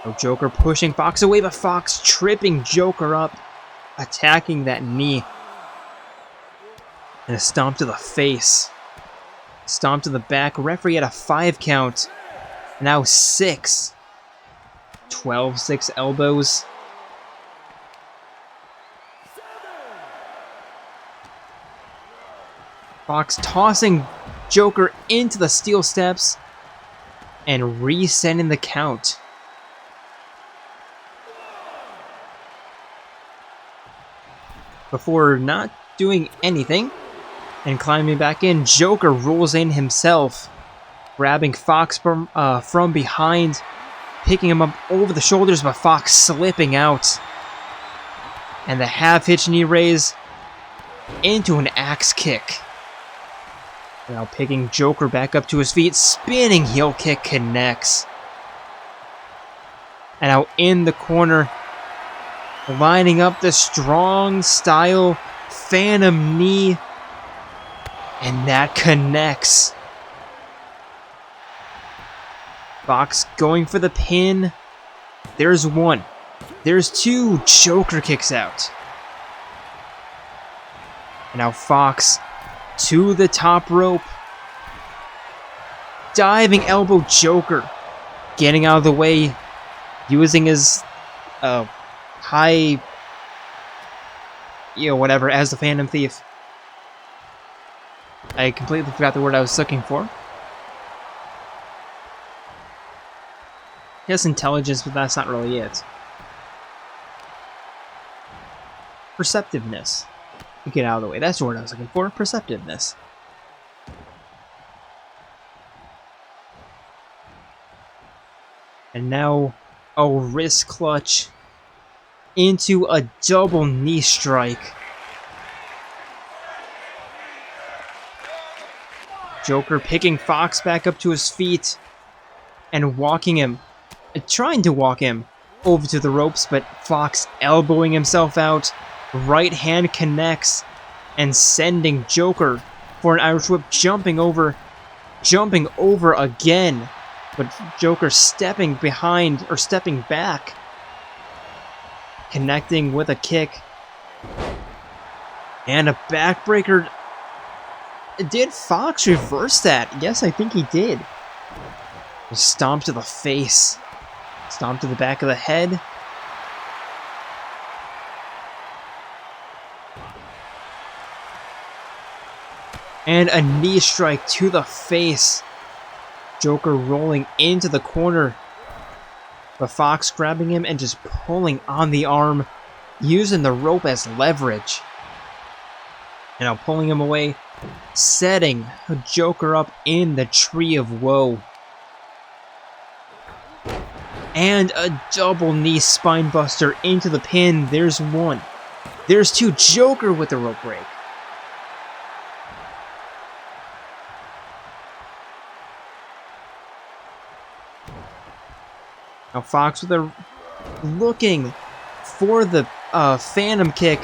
So Joker pushing Fox away, but Fox tripping Joker up. Attacking that knee. And a stomp to the face. Stomp to the back. Referee at a 5 count. Now 6. 12-6 elbows. Fox tossing Joker into the steel steps and resetting the count. Before not doing anything and climbing back in, Joker rolls in himself, grabbing Fox from behind, picking him up over the shoulders, but Fox slipping out. And the half-hitch knee raise into an axe kick. Now picking Joker back up to his feet, spinning heel kick connects. And now in the corner, lining up the strong style Phantom knee. And that connects. Fox going for the pin. There's one. There's two. Joker kicks out. And now Fox to the top rope. Diving elbow Joker. Getting out of the way. Using his high... whatever, as the Phantom Thief. I completely forgot the word I was looking for. He has intelligence, but that's not really it. Perceptiveness. You get out of the way. That's the word I was looking for. Perceptiveness. And now a wrist clutch into a double knee strike. Joker picking Fox back up to his feet and walking him, trying to walk him over to the ropes, but Fox elbowing himself out. Right hand connects and sending Joker for an Irish whip, jumping over again, but Joker stepping behind or stepping back, connecting with a kick and a backbreaker. Did Fox reverse that? Yes, I think he did. A stomp to the face, stomp to the back of the head. And a knee strike to the face. Joker rolling into the corner. But Fox grabbing him and just pulling on the arm, using the rope as leverage. And now pulling him away, setting Joker up in the Tree of Woe. And a double knee spine buster into the pin. There's one. There's two. Joker with the rope break. Now Fox with a looking for the Phantom kick,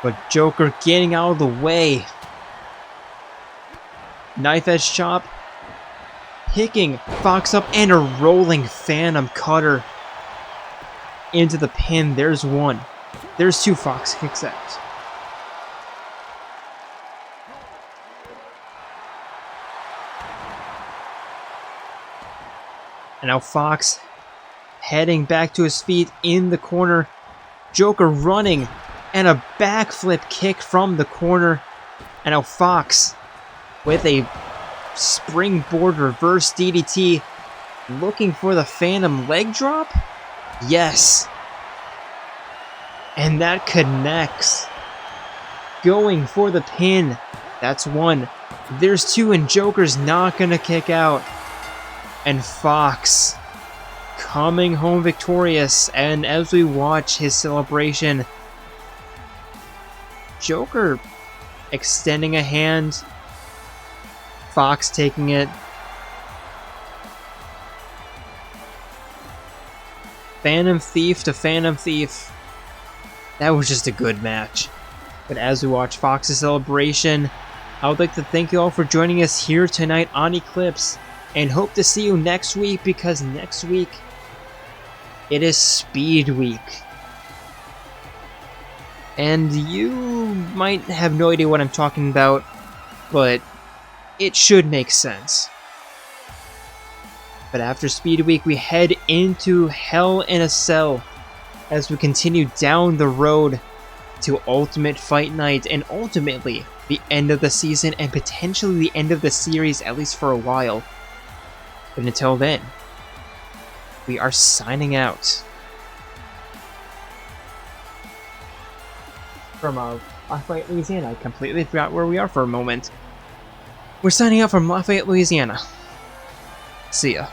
but Joker getting out of the way. Knife edge chop, picking Fox up and a rolling Phantom cutter into the pin. There's one. There's two. Fox kicks out. And now Fox heading back to his feet in the corner. Joker running and a backflip kick from the corner. And now Fox with a springboard reverse DDT, looking for the Phantom leg drop? Yes. And that connects. Going for the pin. That's one. There's two, and Joker's not gonna kick out. And Fox coming home victorious, and as we watch his celebration, Joker extending a hand, Fox taking it. Phantom Thief to Phantom Thief. That was just a good match. But as we watch Fox's celebration, I would like to thank you all for joining us here tonight on Eclipse, and hope to see you next week, because next week it is Speed Week. And you might have no idea what I'm talking about, but it should make sense. But after Speed Week, we head into Hell in a Cell as we continue down the road to Ultimate Fight Night, and ultimately the end of the season and potentially the end of the series, at least for a while. But until then, we are signing out from Lafayette, Louisiana. I completely forgot where we are for a moment. We're signing out from Lafayette, Louisiana. See ya.